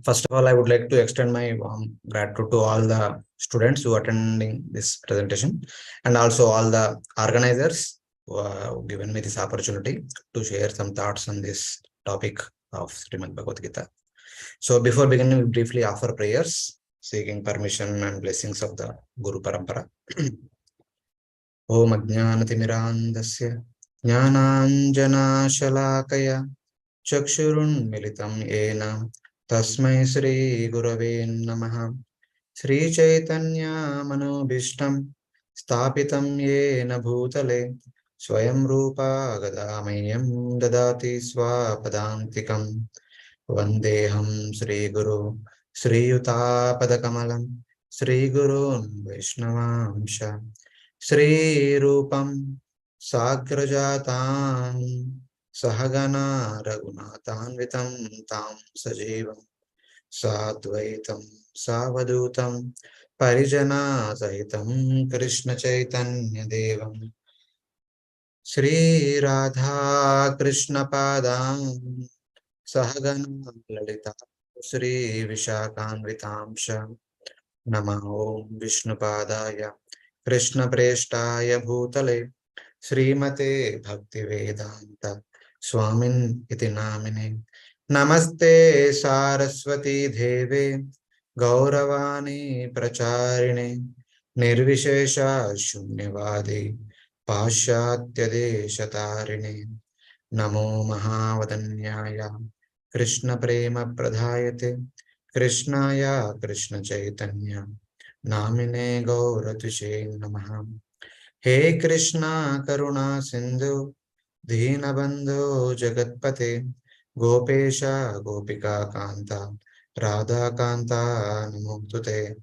First of all, I would like to extend my warm gratitude to all the students who are attending this presentation and also all the organizers who have given me this opportunity to share some thoughts on this topic of Srimad Bhagavad Gita. So before beginning, we briefly offer prayers, seeking permission and blessings of the Guru Parampara. Om Ajnanatimirandasya Jnananjanashalakaya Chakshurunmilitam Yena Tasmai Shri Gurave Namaha. Shri Chaitanya Manobishtam Stapitam Yena Bhutale Swayam Rupa Gadamayam Dadati Swapadantikam Vandeham Shri Guru Shri Yuta Padakamalam Shri Guru Vaishnavamsha Shri Rupam Sagrajatam Sahagana Raghunathanvitam Tam Sajivam Sadvaitam Savadutam Parijana Sahitam Krishna Chaitanya Devam Shri Radha Krishna Padam Sahagana Lalita Shri Vishakanvitamsha Namah Om Vishnupadaya Krishna Preshtaya Bhutale Srimate Bhaktivedanta Swamin iti namine Namaste Saraswati Deve Gauravani Pracharine Nirvishesha Shunyavadi Pashatya Deshatarine Namo Mahavadanyaya Krishna Prema Pradhayate Krishnaya Krishna Chaitanya Namine Gauratushe Namaha. He Krishna Karuna Sindhu Deenabandhu Jagatpate Gopesha Gopika Kanta Radha Kanta Namostute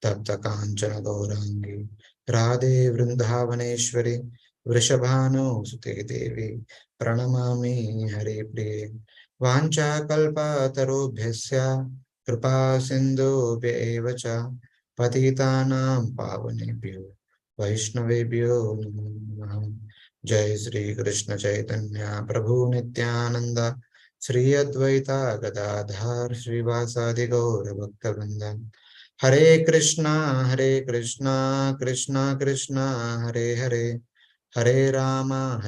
Tapta Kanchana Gaurangi Radhe Vrindavaneshwari Vrishabhanu Sute Devi Pranamami Hare Priye Vancha Kalpa Tarubhyasya Kripa Sindhu Evacha Patitanam Pavanebhyo Vaishnavebhyo Namo Namaha. Jai Sri Krishna Chaitanya Prabhu Nityananda Sri Advaita Gadadhar Srivasadi Gaura Bhakta Hare Krishna Krishna Krishna Hare Hare Hare Rama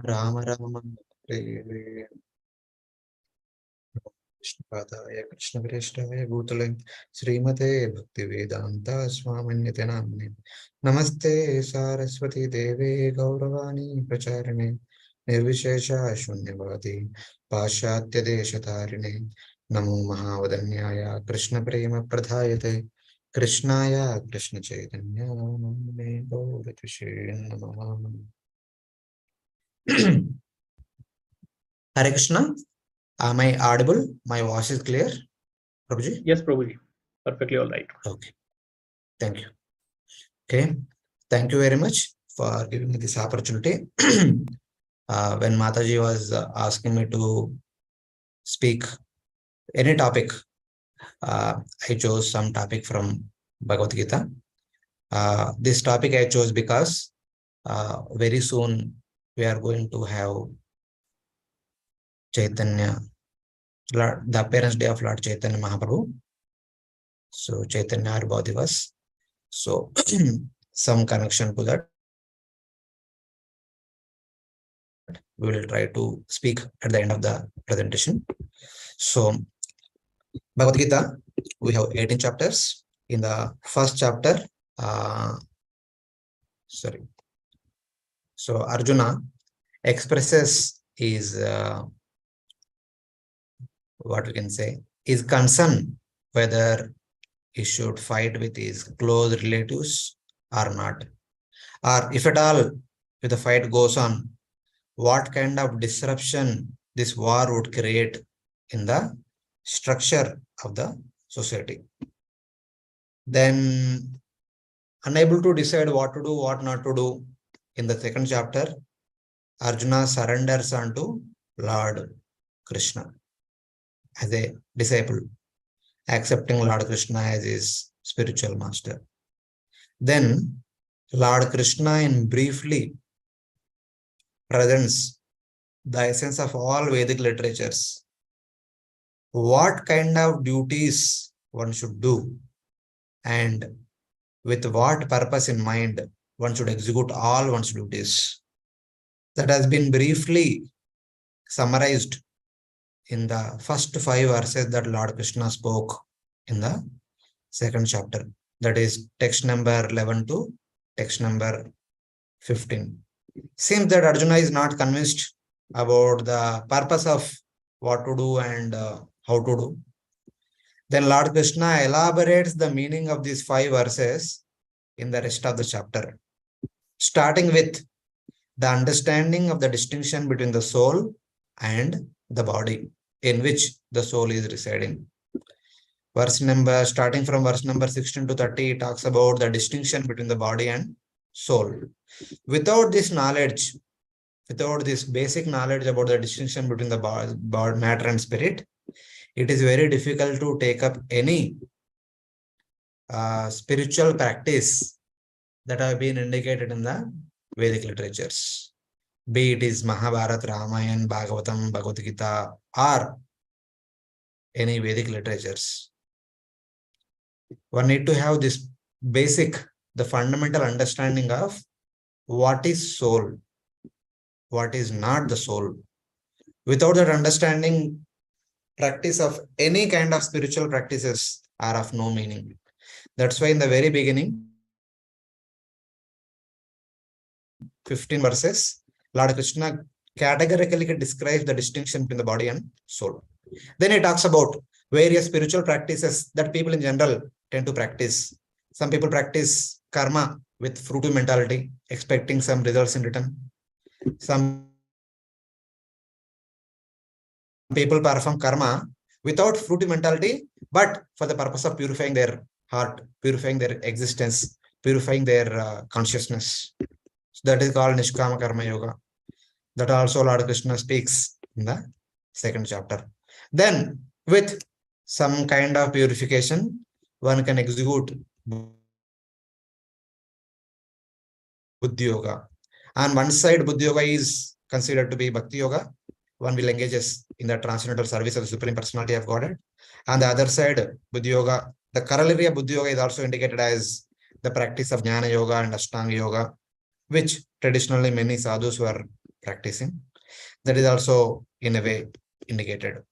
Rama Rama Hare Hare. Vishnupadaya Krishna Preshtave Bhutale Srimate Bhaktivedanta Swamanyate Namane Namaste Saraswati Deve Gauravani Pracharine Nirvishesha Shunyavadi Pashatya Deshatarine Namo Mahavadanyaya Krishna Prema Pradhayate Krishnaya Krishna Chaitanya Namane Gauratushe Namaha. Hare Krishna. Am I audible? My voice is clear, Prabhuji? Yes, Prabhuji. Perfectly all right. Okay. Thank you. Okay. Thank you very much for giving me this opportunity. When Mataji was asking me to speak any topic, I chose some topic from Bhagavad Gita. This topic I chose because very soon we are going to have Chaitanya, the appearance day of Lord Chaitanya Mahaprabhu. So Chaitanya Arbodivas. So some connection to that. We will try to speak at the end of the presentation. So Bhagavad Gita, we have 18 chapters. In the first chapter, so Arjuna expresses his what we can say is concern whether he should fight with his close relatives or not, or if at all, if the fight goes on, what kind of disruption this war would create in the structure of the society. Then, unable to decide what to do, what not to do, in the second chapter, Arjuna surrenders unto Lord Krishna as a disciple, accepting Lord Krishna as his spiritual master. Then, Lord Krishna in briefly presents the essence of all Vedic literatures what kind of duties one should do, and with what purpose in mind one should execute all one's duties. That has been briefly summarized in the first 5 verses that Lord Krishna spoke in the second chapter. That is text number 11 to text number 15. Seems that Arjuna is not convinced about the purpose of what to do and how to do. Then Lord Krishna elaborates the meaning of these 5 verses in the rest of the chapter, starting with the understanding of the distinction between the soul and the body in which the soul is residing. Starting from verse number 16 to 30, talks about the distinction between the body and soul. Without this knowledge, without this basic knowledge about the distinction between the body, matter and spirit, it is very difficult to take up any spiritual practice that have been indicated in the Vedic literatures. Be it is Mahabharata, Ramayana, Bhagavatam, Bhagavad Gita, or any Vedic literatures. One need to have this basic, the fundamental understanding of what is soul, what is not the soul. Without that understanding, practice of any kind of spiritual practices are of no meaning. That's why in the very beginning, 15 verses, Lord Krishna categorically describes the distinction between the body and soul. Then he talks about various spiritual practices that people in general tend to practice. Some people practice karma with fruitive mentality, expecting some results in return. Some people perform karma without fruitive mentality, but for the purpose of purifying their heart, purifying their existence, purifying their consciousness. So that is called Nishkama Karma Yoga. That also Lord Krishna speaks in the second chapter. Then, with some kind of purification, one can execute Buddhi Yoga. On one side, Buddhi Yoga is considered to be Bhakti Yoga. One will engage in the transcendental service of the Supreme Personality of Godhead. On the other side, Buddhi Yoga, the corollary of Buddhi Yoga is also indicated as the practice of Jnana Yoga and Ashtanga Yoga, which traditionally many sadhus were practicing. That is also in a way indicated.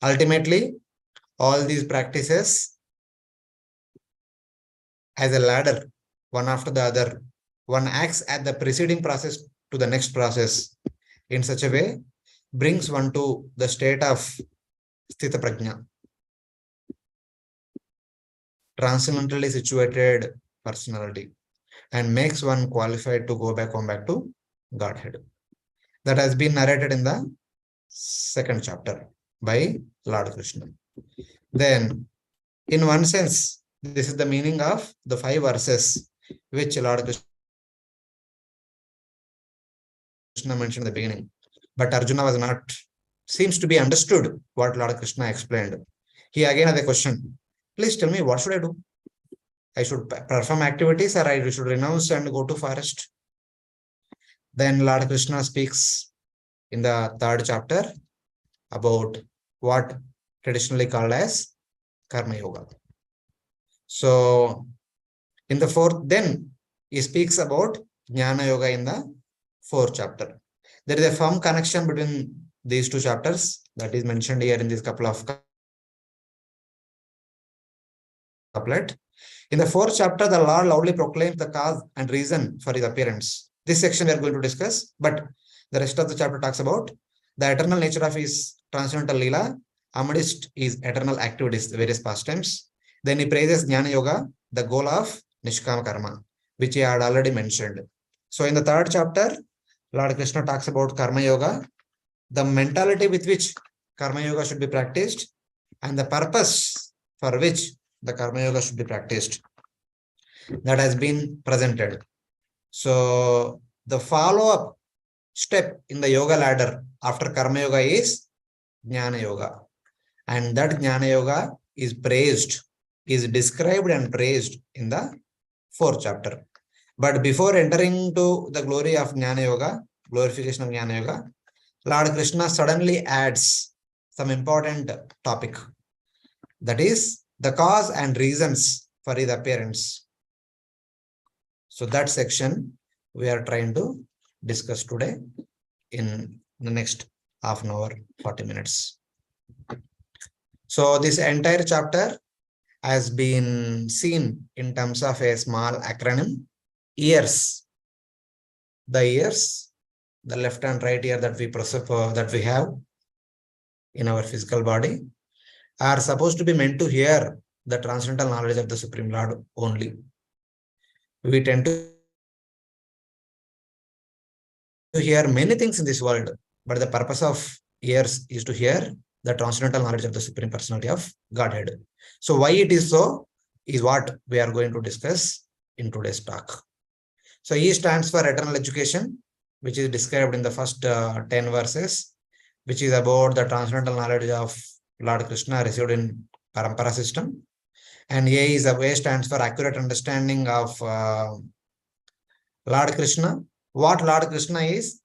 Ultimately, all these practices as a ladder, one after the other, one acts at the preceding process to the next process in such a way, brings one to the state of Sthita Prajna, transcendentally situated personality, and makes one qualified to come back to Godhead. That has been narrated in the second chapter by Lord Krishna. Then, in one sense, this is the meaning of the 5 verses which Lord Krishna mentioned in the beginning. But Arjuna was not, seems to be understood what Lord Krishna explained. He again had a question. Please tell me, what should I do? I should perform activities or I should renounce and go to forest? Then Lord Krishna speaks in the third chapter about what traditionally called as Karma Yoga. So in the fourth, then he speaks about Jnana Yoga in the fourth chapter. There is a firm connection between these two chapters that is mentioned here in this couple of couplet. In the fourth chapter, the Lord loudly proclaims the cause and reason for his appearance. This section we are going to discuss, but the rest of the chapter talks about the eternal nature of his transcendental Leela amidst his eternal activities, the various pastimes. Then he praises Jnana Yoga, the goal of Nishkama Karma, which he had already mentioned. So in the third chapter, Lord Krishna talks about Karma Yoga, the mentality with which Karma Yoga should be practiced, and the purpose for which the Karma Yoga should be practiced. That has been presented. So the follow-up step in the yoga ladder after Karma Yoga is Jnana Yoga. And that Jnana Yoga is praised, is described and praised in the fourth chapter. But before entering to the glory of Jnana Yoga, glorification of Jnana Yoga, Lord Krishna suddenly adds some important topic, that is the cause and reasons for his appearance. So that section we are trying to discuss today in the next half an hour, 40 minutes. So this entire chapter has been seen in terms of a small acronym, ears. The ears, the left and right ear that we have in our physical body, are supposed to be meant to hear the transcendental knowledge of the Supreme Lord only. We tend to hear many things in this world, but the purpose of ears is to hear the transcendental knowledge of the Supreme Personality of Godhead. So why it is so is what we are going to discuss in today's talk. So E stands for eternal education, which is described in the first 10 verses, which is about the transcendental knowledge of Lord Krishna received in Parampara system. And A stands for accurate understanding of Lord Krishna. What Lord Krishna is,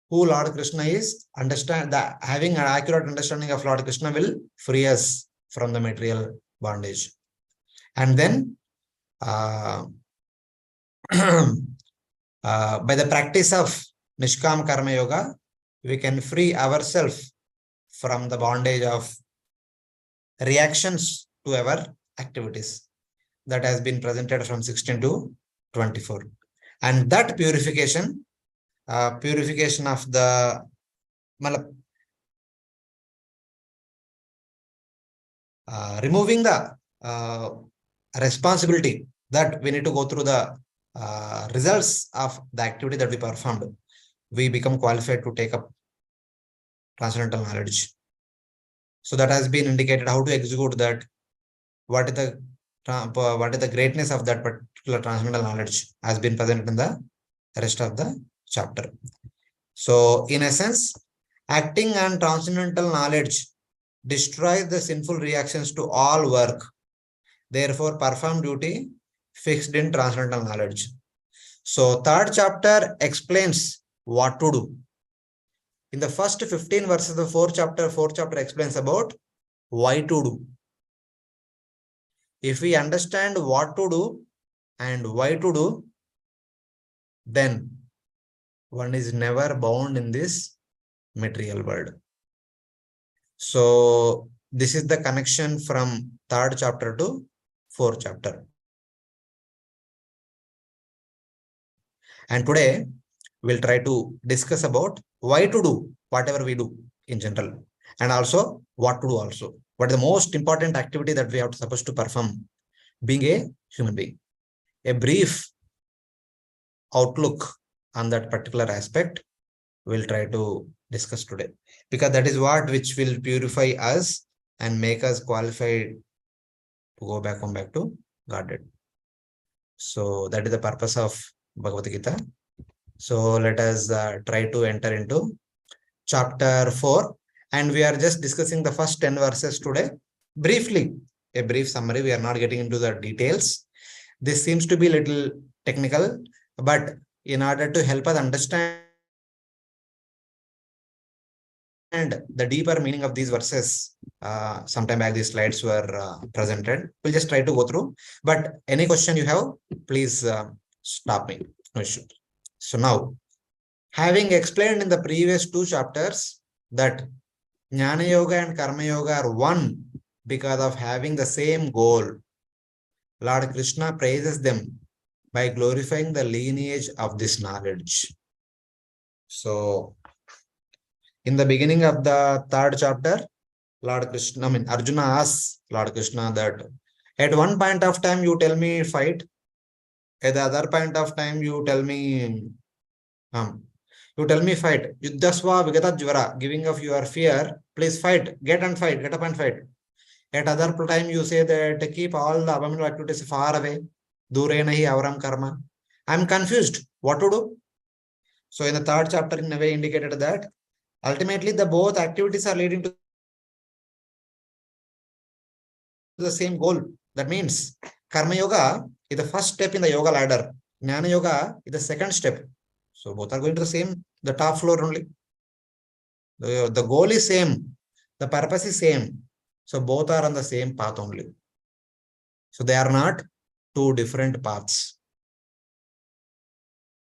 who Lord Krishna is, having an accurate understanding of Lord Krishna will free us from the material bondage. And then by the practice of Nishkam Karma Yoga, we can free ourselves from the bondage of reactions to our activities. That has been presented from 16 to 24. And that purification of the removing the responsibility that we need to go through the results of the activity that we performed, we become qualified to take up transcendental knowledge. So that has been indicated how to execute that, what is the greatness of that particular transcendental knowledge has been presented in the rest of the chapter. So in essence, acting on transcendental knowledge destroys the sinful reactions to all work. Therefore, perform duty fixed in transcendental knowledge. So third chapter explains what to do. In the first 15 verses of the fourth chapter explains about why to do. If we understand what to do and why to do, then one is never bound in this material world. So this is the connection from third chapter to fourth chapter. And today we'll try to discuss about why to do whatever we do in general, and also what to do also. What is the most important activity that we are supposed to perform being a human being? A brief outlook on that particular aspect we'll try to discuss today, because that is what which will purify us and make us qualified to come back to Godhead. So that is the purpose of Bhagavad Gita. So let us try to enter into chapter 4, and we are just discussing the first 10 verses today. Briefly, a brief summary. We are not getting into the details. This seems to be a little technical, but in order to help us understand the deeper meaning of these verses, sometime back these slides were presented. We'll just try to go through. But any question you have, please stop me. No issue. So now, having explained in the previous two chapters that Jnana Yoga and Karma Yoga are one because of having the same goal, Lord Krishna praises them by glorifying the lineage of this knowledge. So, in the beginning of the third chapter, Arjuna asks Lord Krishna that at one point of time you tell me fight, at the other point of time you tell me fight. Yuddhasva vigata jvara, giving of your fear, please fight, get up and fight. At other time you say that keep all the abominable activities far away, dure nahi avaram karma. I am confused what to do. So in the third chapter in a way indicated that ultimately the both activities are leading to the same goal. That means Karma Yoga is the first step in the yoga ladder. Jnana Yoga is the second step. So both are going to the same, the top floor only. The goal is same. The purpose is same. So both are on the same path only. So they are not two different paths.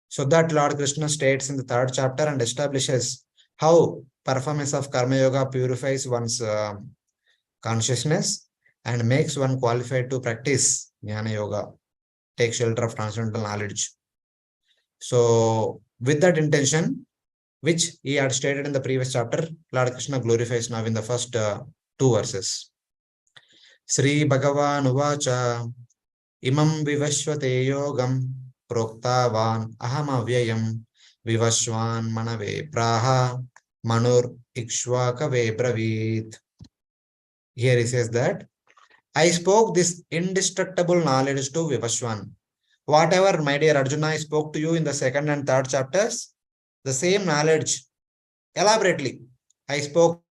So that Lord Krishna states in the 3rd chapter and establishes how performance of Karma Yoga purifies one's consciousness and makes one qualified to practice Jnana Yoga, take shelter of transcendental knowledge. So with that intention, which he had stated in the previous chapter, Lord Krishna glorifies now in the first 2 verses. Sri Bhagavan Uvacha Imam Vivashvate Yogam Proktavan Aham Avyayam Vivashwan Manave Praha Manur Ikshvakave Bravit. Here he says that I spoke this indestructible knowledge to Vivashwan. Whatever, my dear Arjuna, I spoke to you in the 2nd and 3rd chapters, the same knowledge elaborately I spoke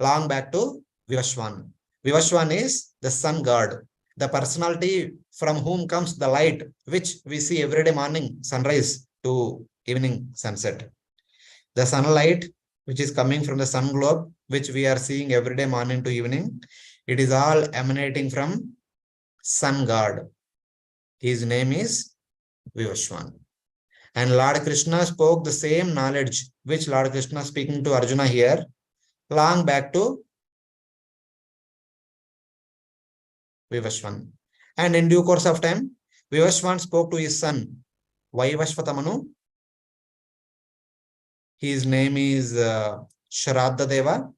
long back to Vivashwan. Vivashwan is the sun god, the personality from whom comes the light, which we see every day morning, sunrise to evening sunset. The sunlight, which is coming from the sun globe, which we are seeing every day morning to evening, it is all emanating from sun god. His name is Vivashwan. And Lord Krishna spoke the same knowledge, which Lord Krishna speaking to Arjuna here, long back to Vivashwan. And in due course of time, Vivashwan spoke to his son, Vaivashvatamanu. His name is Shraddha Deva.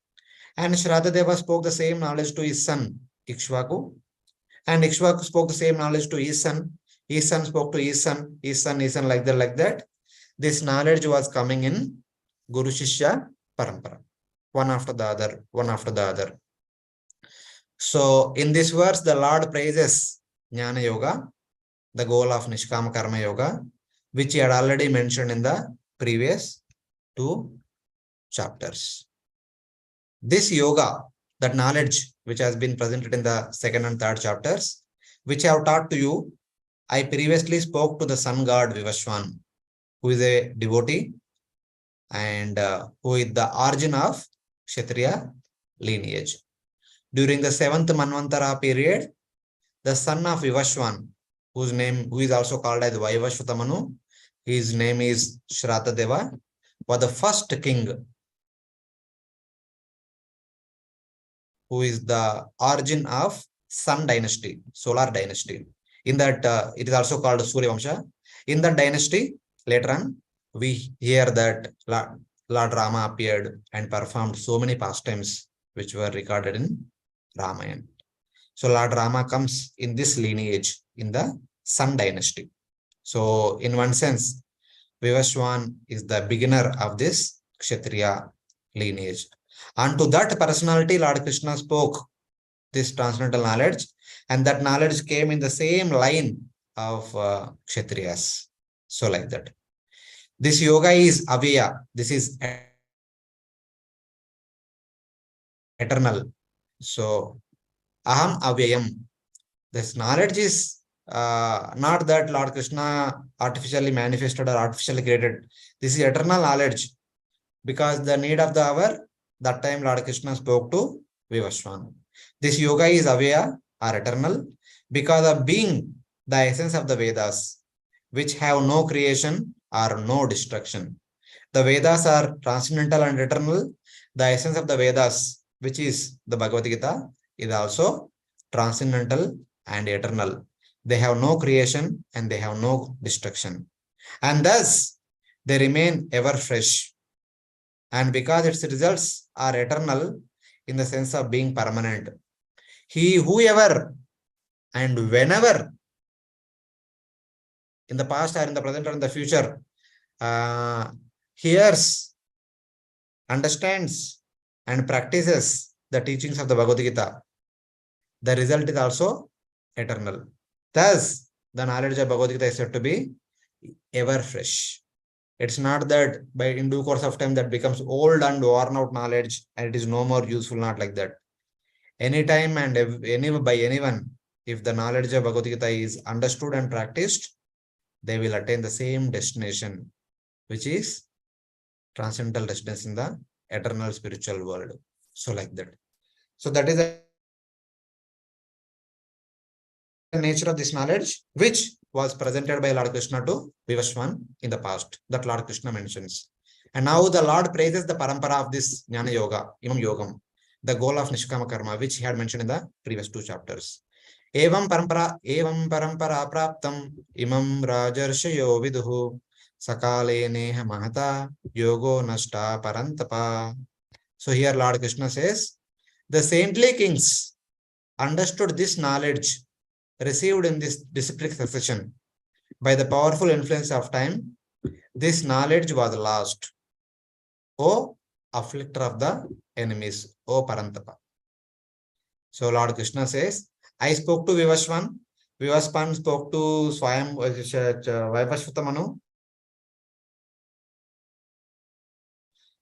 And Shraddha Deva spoke the same knowledge to his son, Ikshvaku. And Ikshvaku spoke the same knowledge to his son. His son spoke to his son, like that. This knowledge was coming in Guru Shishya Parampara, one after the other. So in this verse, the Lord praises Jnana Yoga, the goal of Nishkama Karma Yoga, which he had already mentioned in the previous 2 chapters. This yoga, that knowledge which has been presented in the 2nd and 3rd chapters, which I have taught to you, I previously spoke to the sun god Vivashwan, who is a devotee and who is the origin of Kshatriya lineage. During the 7th Manvantara period, the son of Vivashwan, who is also called as Vaivashvatamanu, his name is Shraddha Deva, was the first king who is the origin of Sun dynasty, solar dynasty. In that, it is also called Surya Vamsha. In that dynasty, later on, we hear that Lord Rama appeared and performed so many pastimes which were recorded in Ramayana. So Lord Rama comes in this lineage, in the Sun dynasty. So in one sense, Vivashwan is the beginner of this Kshatriya lineage. And to that personality, Lord Krishna spoke this transcendental knowledge, and that knowledge came in the same line of Kshatriyas. So like that. This yoga is Avyaya. This is eternal. So Aham Avyayam. This knowledge is not that Lord Krishna artificially manifested or artificially created. This is eternal knowledge, because the need of the hour, that time Lord Krishna spoke to Vivashwan. This yoga is Avyaya or eternal because of being the essence of the Vedas, which have no creation or no destruction. The Vedas are transcendental and eternal. The essence of the Vedas, which is the Bhagavad Gita, is also transcendental and eternal. They have no creation and they have no destruction. And thus, they remain ever fresh. And because its results are eternal in the sense of being permanent, whoever and whenever, in the past or in the present or in the future, hears, understands, and practices the teachings of the Bhagavad Gita, the result is also eternal. Thus, the knowledge of Bhagavad Gita is said to be ever fresh. It's not that in due course of time that becomes old and worn out knowledge and it is no more useful, not like that. Anytime and by anyone, if the knowledge of Bhagavad Gita is understood and practiced, they will attain the same destination, which is transcendental residence in the eternal spiritual world. So like that. So that is the nature of this knowledge, which was presented by Lord Krishna to Vivaswan in the past, that Lord Krishna mentions. And now the Lord praises the parampara of this Jnana Yoga, Imam Yogam, the goal of Nishkama Karma, which he had mentioned in the previous 2 chapters. Evam parampara praptam imam rajarshayo viduhu sakale neha mahata yogo nashta parantapa. So here Lord Krishna says, the saintly kings understood this knowledge received in this disciplic succession. By the powerful influence of time, this knowledge was lost. O afflictor of the enemies, O Parantapa. So Lord Krishna says, I spoke to Vivaswan. Vivaswan spoke to Swayam Vaivashvatamanu.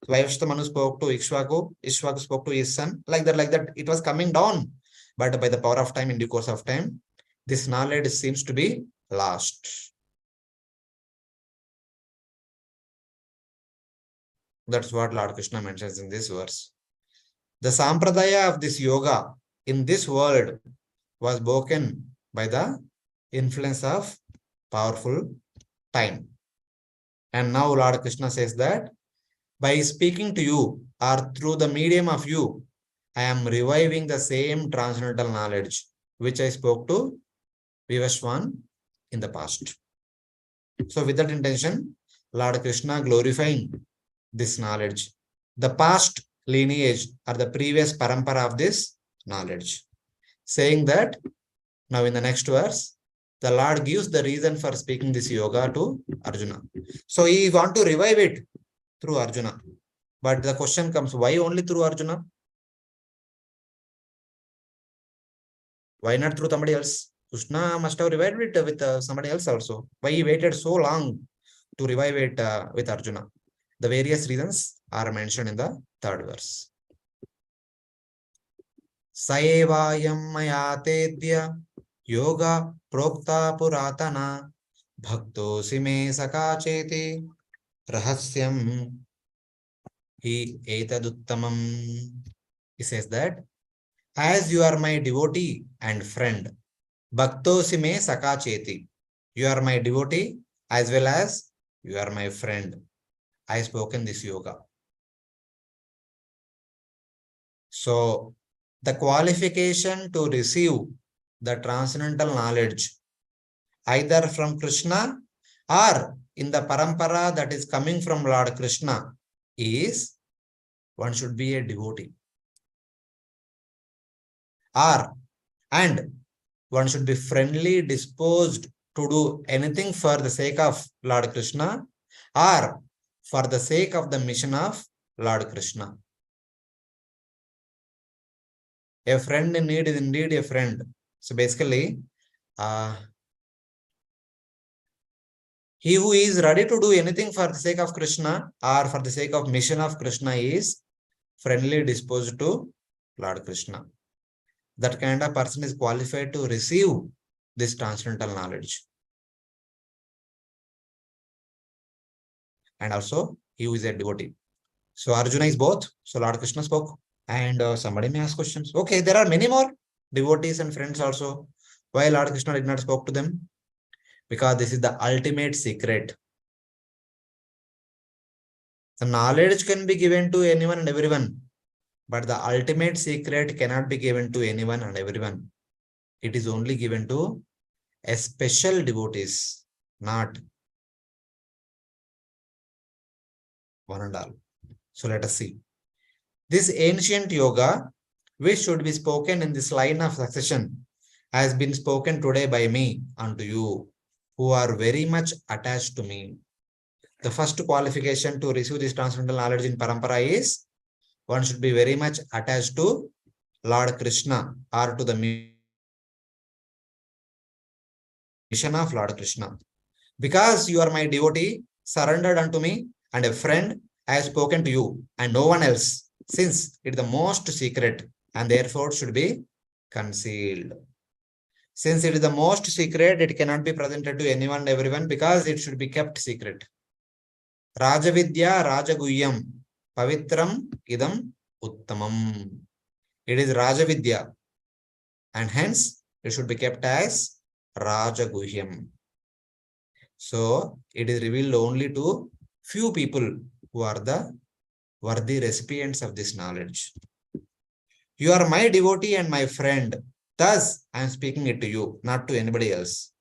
Vaivashvatamanu spoke to Ikshvaku. Ikshvaku spoke to his son. Like that, it was coming down. But by the power of time, in due course of time, this knowledge seems to be lost. That's what Lord Krishna mentions in this verse. The sampradaya of this yoga in this world was broken by the influence of powerful time. And now Lord Krishna says that by speaking to you or through the medium of you, I am reviving the same transcendental knowledge which I spoke to Vivaswan in the past. So with that intention, Lord Krishna glorifying this knowledge, the past lineage or the previous parampara of this knowledge, saying that now in the next verse, the Lord gives the reason for speaking this yoga to Arjuna. So he want to revive it through Arjuna. But the question comes, why only through Arjuna? Why not through somebody else? Krishna must have revived it with somebody else also. Why he waited so long to revive it with Arjuna? The various reasons are mentioned in the 3rd verse. Saevayam maya tedya yoga prokta puratana bhaktosi me sakacheti rahasyam hi etaduttamam. He says that, as you are my devotee and friend, bhaktosi me sakacheti, you are my devotee as well as you are my friend. I spoken this yoga. So the qualification to receive the transcendental knowledge either from Krishna or in the parampara that is coming from Lord Krishna is one should be a devotee, and one should be friendly disposed to do anything for the sake of Lord Krishna or for the sake of the mission of Lord Krishna. A friend in need is indeed a friend. So basically, he who is ready to do anything for the sake of Krishna or for the sake of mission of Krishna is friendly disposed to Lord Krishna. That kind of person is qualified to receive this transcendental knowledge. And also, he who is a devotee. So Arjuna is both. So Lord Krishna spoke. And somebody may ask questions. Okay, there are many more devotees and friends also. Why Lord Krishna did not spoke to them? Because this is the ultimate secret. The knowledge can be given to anyone and everyone, but the ultimate secret cannot be given to anyone and everyone. It is only given to a special devotees, not one and all. So let us see. This ancient yoga, which should be spoken in this line of succession, has been spoken today by me unto you, who are very much attached to me. The first qualification to receive this transcendental knowledge in parampara is one should be very much attached to Lord Krishna or to the mission of Lord Krishna. Because you are my devotee, surrendered unto me, and a friend, I have spoken to you, and no one else, since it is the most secret, and therefore should be concealed. Since it is the most secret, it cannot be presented to anyone and everyone because it should be kept secret. Rajavidya Rajaguhyam Pavitram Idam Uttamam. It is Rajavidya, and hence it should be kept as Rajaguhyam. So it is revealed only to few people who are the worthy recipients of this knowledge. You are my devotee and my friend. Thus, I am speaking it to you, not to anybody else.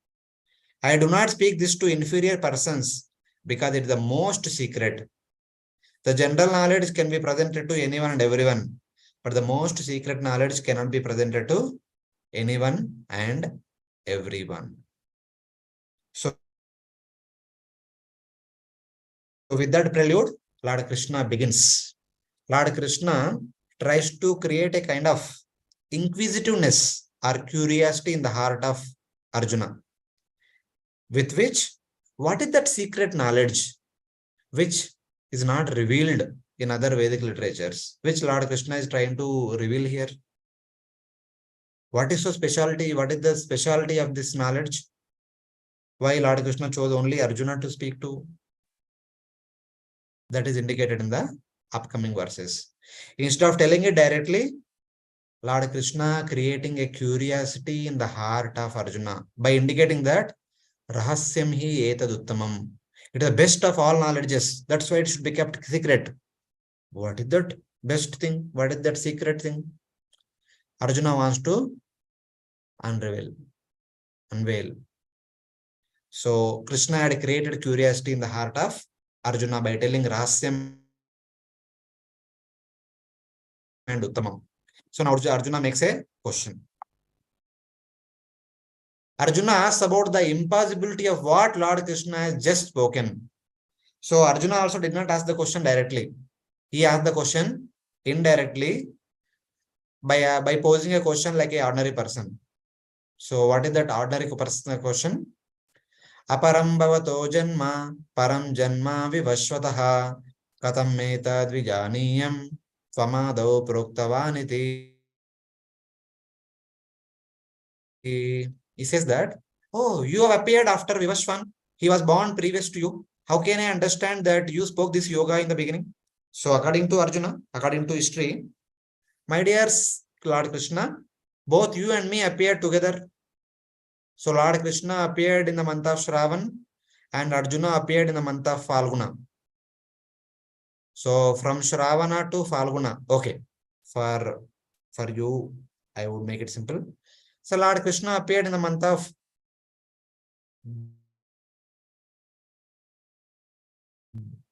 I do not speak this to inferior persons because it is the most secret. The general knowledge can be presented to anyone and everyone, but the most secret knowledge cannot be presented to anyone and everyone. So, with that prelude, Lord Krishna begins. Lord Krishna tries to create a kind of inquisitiveness or curiosity in the heart of Arjuna, with which, what is that secret knowledge which is not revealed in other Vedic literatures, which Lord Krishna is trying to reveal here? What is so specialty? What is the specialty of this knowledge? Why Lord Krishna chose only Arjuna to speak to? That is indicated in the upcoming verses. Instead of telling it directly, Lord Krishna creating a curiosity in the heart of Arjuna by indicating that Rahasyam hi etaduttamam. It is the best of all knowledges. That's why it should be kept secret. What is that best thing? What is that secret thing? Arjuna wants to unveil. So Krishna had created curiosity in the heart of Arjuna by telling Rahasyam and Uttamam. So now Arjuna makes a question. Arjuna asks about the impossibility of what Lord Krishna has just spoken. So Arjuna also did not ask the question directly. He asked the question indirectly by posing a question like an ordinary person. So what is that ordinary person question? Aparam bhavato janma param janma vivashvataha katam metad vijaniyam tvamadau proktavaniti. He says that, oh, you have appeared after Vivashvan. He was born previous to you. How can I understand that you spoke this yoga in the beginning? So according to Arjuna, according to history, my dear Lord Krishna, both you and me appeared together. So Lord Krishna appeared in the month of Shravan and Arjuna appeared in the month of Falguna. So from Shravana to Falguna. Okay. For you, I would make it simple. So Lord Krishna appeared in the month of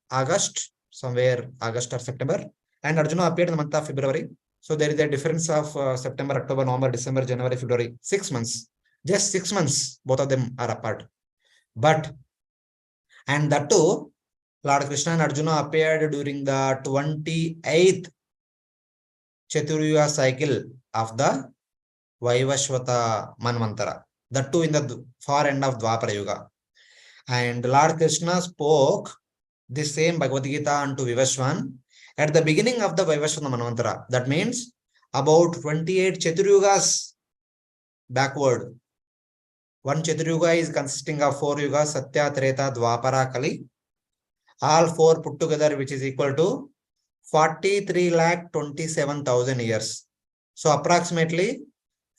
August, somewhere August or September, and Arjuna appeared in the month of February. So there is a difference of September, October, November, December, January, February, 6 months. Just 6 months, both of them are apart. But, and that too, Lord Krishna and Arjuna appeared during the 28th Chaturyuga cycle of the Vaivashvata Manvantara. That too in the far end of Dwapara Yuga. And Lord Krishna spoke the same Bhagavad Gita unto Vivashvan at the beginning of the Vaivashvana Manvantara. That means about 28 Chaturyugas backward. One Chaturyuga is consisting of 4 yugas, Satya, Treta, Dwapara, Kali. All 4 put together, which is equal to 43,27,000 years. So approximately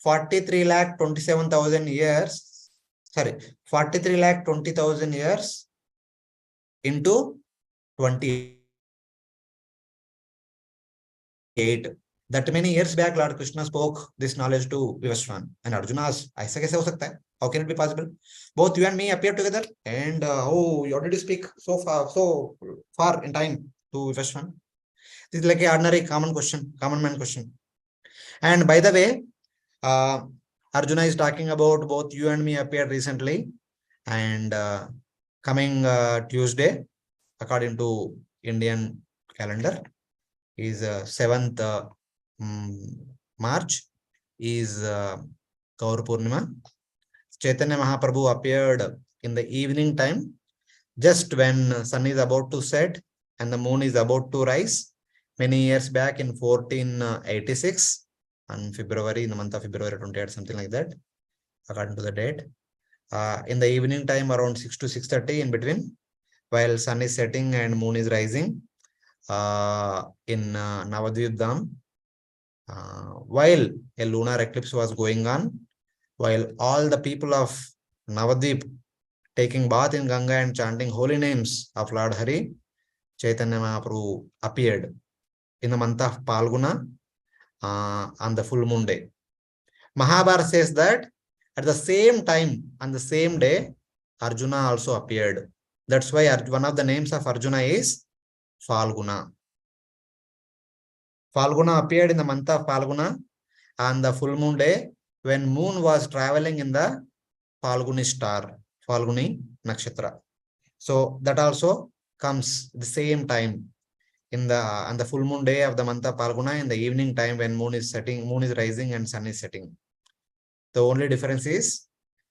43,27,000 years. Sorry, 43,20,000 years into 28. That many years back, Lord Krishna spoke this knowledge to Vivashvan. And Arjuna asked, "Aisa kaise ho sakta hai? How can it be possible? Both you and me appear together. And you already speak so far in time to Vivashvan." This is like an ordinary common question, common man question. And by the way, Arjuna is talking about both you and me appeared recently. And coming Tuesday, according to Indian calendar, is 7th March, is Gaur Purnima. Chaitanya Mahaprabhu appeared in the evening time, just when sun is about to set and the moon is about to rise, many years back in 1486 on February, in the month of February 28, something like that, according to the date. In the evening time around 6 to 6:30 in between, while sun is setting and moon is rising in Navadvip Dham, while a lunar eclipse was going on, while all the people of Navadvip taking bath in Ganga and chanting holy names of Lord Hari, Chaitanya Mahaprabhu appeared in the month of Palguna on the full moon day. Mahabharata says that at the same time, on the same day, Arjuna also appeared. That's why one of the names of Arjuna is Falguna. Falguna appeared in the month of Falguna on the full moon day when moon was traveling in the Falguni star, Falguni nakshatra. So that also comes the same time on the full moon day of the month of Falguna in the evening time when moon is rising and sun is setting. The only difference is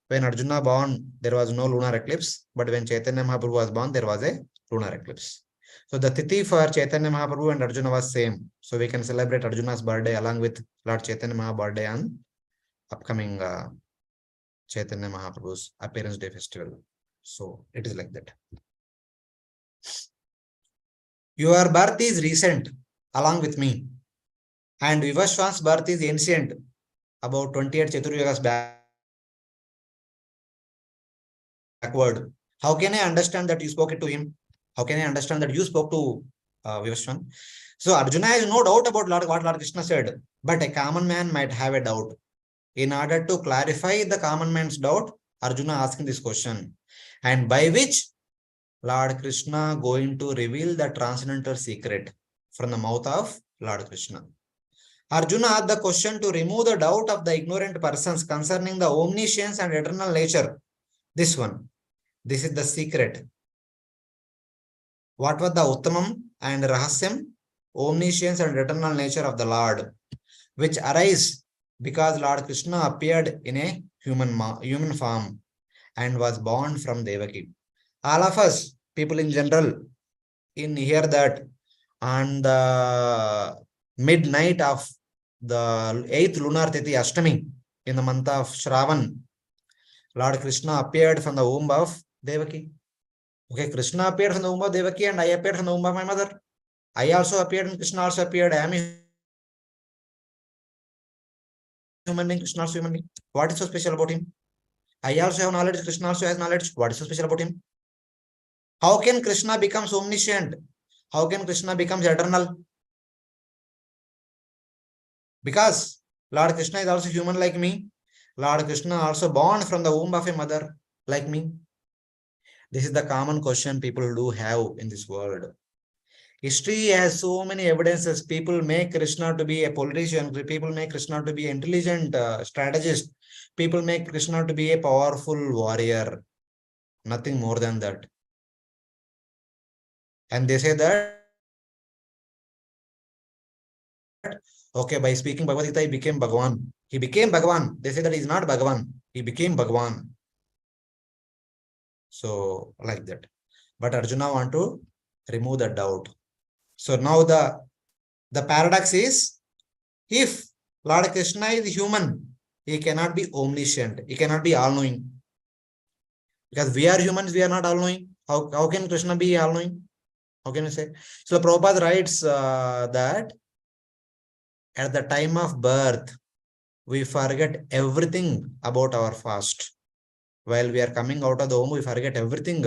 when Arjuna born, there was no lunar eclipse, but when Chaitanya Mahaprabhu was born, there was a lunar eclipse. So the tithi for Chaitanya Mahaprabhu and Arjuna was same. So we can celebrate Arjuna's birthday along with Lord Chaitanya Mahaprabhu's birthday on upcoming Chaitanya Mahaprabhu's appearance day festival. So it is like that. Your birth is recent along with me, and Vivaswan's birth is ancient, about 28 Chaturyugas backward. How can I understand that you spoke it to him? How can I understand that you spoke to Vivaswan? So Arjuna has no doubt about what Lord Krishna said, but a common man might have a doubt. In order to clarify the common man's doubt, Arjuna asking this question, and by which Lord Krishna going to reveal the transcendental secret from the mouth of Lord Krishna. Arjuna asked the question to remove the doubt of the ignorant persons concerning the omniscience and eternal nature. This one. This is the secret. What was the Uttamam and Rahasyam? Omniscience and eternal nature of the Lord, which arise because Lord Krishna appeared in a human form and was born from Devaki. All of us, people in general, hear that on the midnight of the 8th lunar Tithi Ashtami in the month of Shravan, Lord Krishna appeared from the womb of Devaki. Okay, Krishna appeared from the womb of Devaki and I appeared from the womb of my mother. I also appeared and Krishna also appeared. I am a human being, Krishna also human being. What is so special about him? I also have knowledge, Krishna also has knowledge. What is so special about him? How can Krishna become omniscient? How can Krishna become eternal? Because Lord Krishna is also human like me. Lord Krishna also born from the womb of a mother like me. This is the common question people do have in this world. History has so many evidences. People make Krishna to be a politician. People make Krishna to be an intelligent strategist. People make Krishna to be a powerful warrior. Nothing more than that. And they say that, okay, by speaking Bhagavad Gita, he became Bhagavan. He became Bhagavan. They say that he is not Bhagavan. He became Bhagavan. So, like that. But Arjuna want to remove the doubt. So now the paradox is, if Lord Krishna is human, he cannot be omniscient. He cannot be all-knowing. Because we are humans, we are not all-knowing. How can Krishna be all-knowing? How can you say? So Prabhupada writes that at the time of birth, we forget everything about our past. While we are coming out of the womb, we forget everything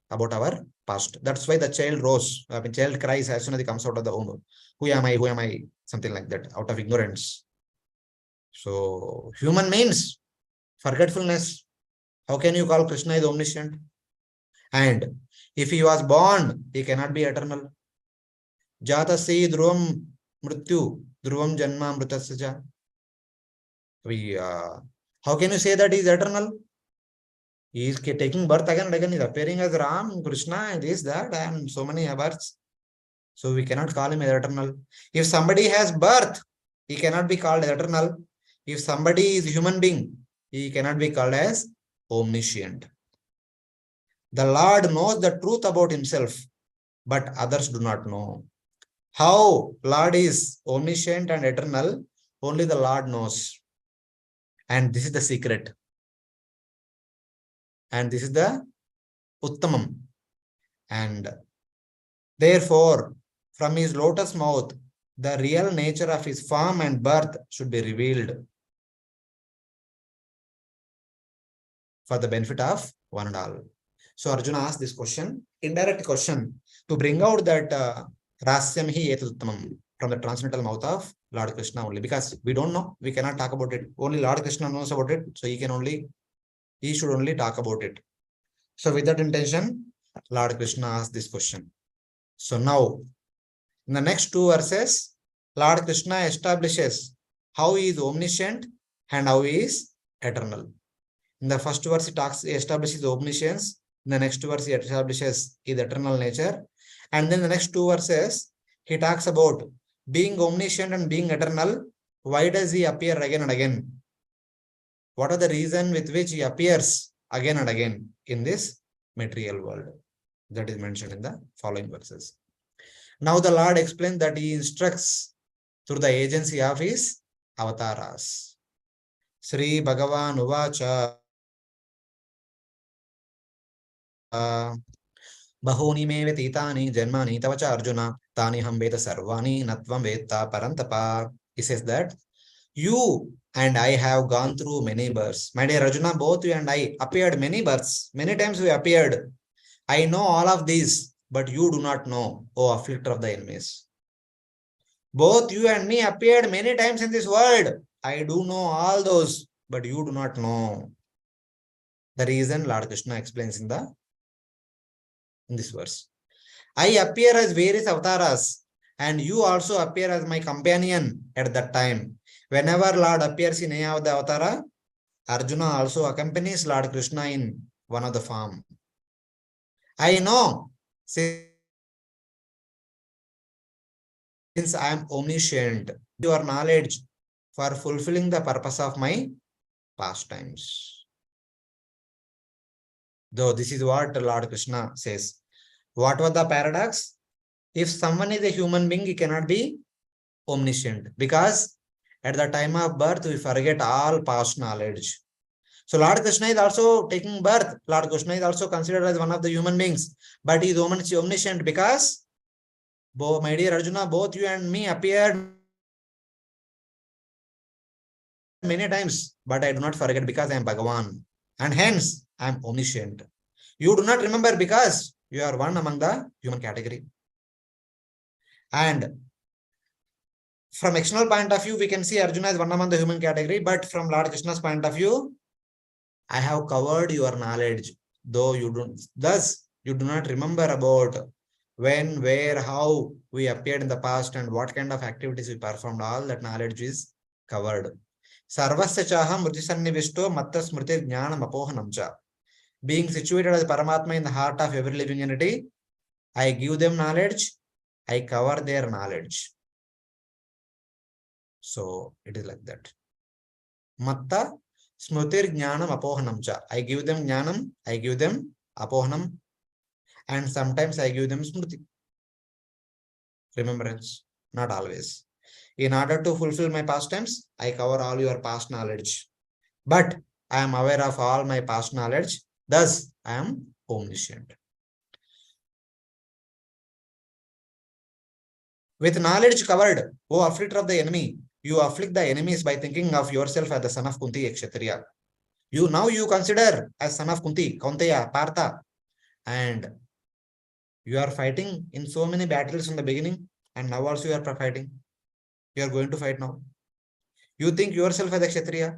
about our past. That's why the child rose. I mean, child cries as soon as he comes out of the womb. Who am I? Who am I? Something like that, out of ignorance. So human means forgetfulness. How can you call Krishna is omniscient? And if he was born, he cannot be eternal. Jatasi dhruvam mrityu, dhruvam janma mritasya. How can you say that he is eternal? He is taking birth again and again. He is appearing as Ram, Krishna, and this, that, and so many births. So we cannot call him eternal. If somebody has birth, he cannot be called eternal. If somebody is a human being, he cannot be called as omniscient. The Lord knows the truth about himself, but others do not know. How Lord is omniscient and eternal, only the Lord knows. And this is the secret. and this is the Uttamam. And therefore, from his lotus mouth, the real nature of his form and birth should be revealed for the benefit of one and all. So Arjuna asked this question, indirect question, to bring out that Rasyam hi etuttamam from the transcendental mouth of Lord Krishna only, because we don't know, we cannot talk about it. Only Lord Krishna knows about it, so he should only talk about it. So with that intention, Lord Krishna asked this question. So now, in the next two verses, Lord Krishna establishes how he is omniscient and how he is eternal. In the first verse, he establishes omniscience. In the next verse, he establishes his eternal nature. And then the next two verses, he talks about being omniscient and being eternal. Why does he appear again and again? What are the reason with which he appears again and again in this material world? That is mentioned in the following verses. Now the Lord explains that he instructs through the agency of his avatars. Sri Bhagavan Uvacha Bahuni me vetitani janmani tavacha Arjuna tani ham veda sarvani natvam veta parantapa. He says that you and I have gone through many births. My dear Arjuna, both you and I appeared many births. Many times we appeared. I know all of these, but you do not know, O afflictor of the enemies. Both you and me appeared many times in this world. I do know all those, but you do not know. The reason Lord Krishna explains in this verse. I appear as various avatars, and you also appear as my companion at that time. Whenever Lord appears in any of the avatara, Arjuna also accompanies Lord Krishna in one of the form. I know, since I am omniscient, your knowledge for fulfilling the purpose of my pastimes. Though this is what Lord Krishna says. What was the paradox? If someone is a human being, he cannot be omniscient, because at the time of birth, we forget all past knowledge. So Lord Krishna is also taking birth. Lord Krishna is also considered as one of the human beings, but he is omniscient because, my dear Arjuna, both you and me appeared many times, but I do not forget because I am Bhagavan, and hence I am omniscient. You do not remember because you are one among the human category. And from external point of view, we can see Arjuna is one among the human category, but from Lord Krishna's point of view, I have covered your knowledge, though you don't. Thus, you do not remember about when, where, how we appeared in the past and what kind of activities we performed. All that knowledge is covered. Sarvasya chaha mritisannivishto matta smriti jnanam apohanam cha. Being situated as Paramatma in the heart of every living entity, I give them knowledge, I cover their knowledge. So it is like that. Matta smritir jnanam apohanam cha. I give them jnanam, I give them apohanam, and sometimes I give them smriti, remembrance, not always. In order to fulfill my pastimes, I cover all your past knowledge. But I am aware of all my past knowledge, thus I am omniscient. With knowledge covered, O afflictor of the enemy, you afflict the enemies by thinking of yourself as the son of Kunti, a Kshatriya. Now you consider as son of Kunti, Kaunteya, Partha, and you are fighting in so many battles in the beginning, and now also you are fighting. You are going to fight now. You think yourself as a Kshatriya.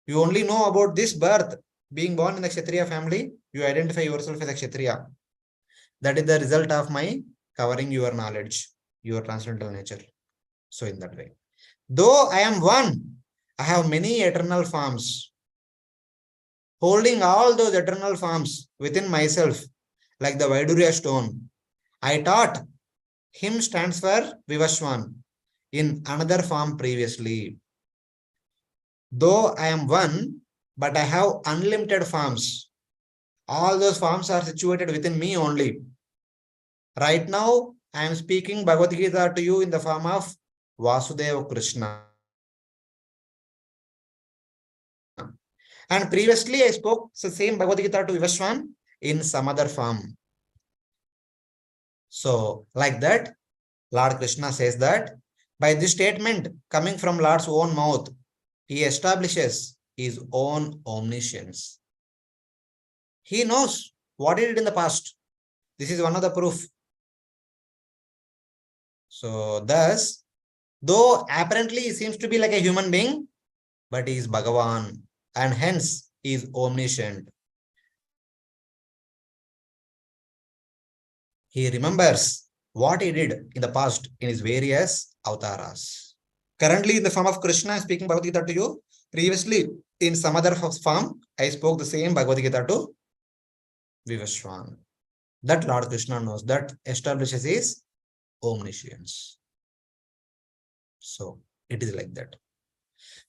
You only know about this birth, being born in the Kshatriya family, you identify yourself as a Kshatriya. That is the result of my covering your knowledge, your transcendental nature. So in that way, though I am one, I have many eternal forms. Holding all those eternal forms within myself, like the Vaidurya stone, I taught him stands for Vivaswan in another form previously. Though I am one, but I have unlimited forms. All those forms are situated within me only. Right now, I am speaking Bhagavad Gita to you in the form of Vasudeva Krishna. And previously I spoke the same Bhagavad Gita to Vivaswan in some other form. So like that, Lord Krishna says that by this statement coming from Lord's own mouth, he establishes his own omniscience. He knows what he did in the past. This is one of the proof. So thus, though apparently he seems to be like a human being, but he is Bhagavan and hence he is omniscient. He remembers what he did in the past in his various avataras. Currently in the form of Krishna, I am speaking Bhagavad Gita to you. Previously, in some other form, I spoke the same Bhagavad Gita to Vivaswan. That Lord Krishna knows, that establishes his omniscience. So it is like that.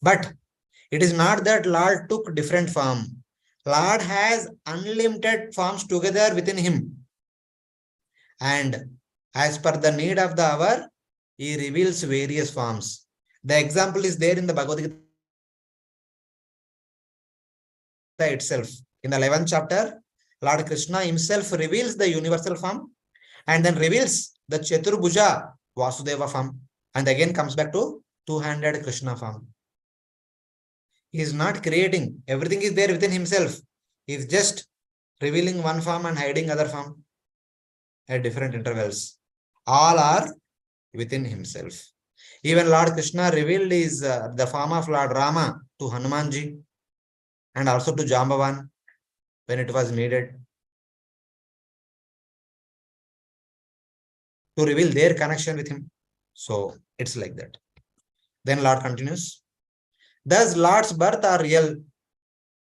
But it is not that Lord took different form. Lord has unlimited forms together within him. And as per the need of the hour, he reveals various forms. The example is there in the Bhagavad Gita itself. In the 11th chapter, Lord Krishna himself reveals the universal form and then reveals the Chaturbhuja Vasudeva form and again comes back to two-handed Krishna form. He is not creating. Everything is there within himself. He is just revealing one form and hiding other form at different intervals. All are within himself. Even Lord Krishna revealed his the form of Lord Rama to Hanumanji and also to Jambavan when it was needed to reveal their connection with him. So it's like that. Then Lord continues. Thus Lord's birth are real.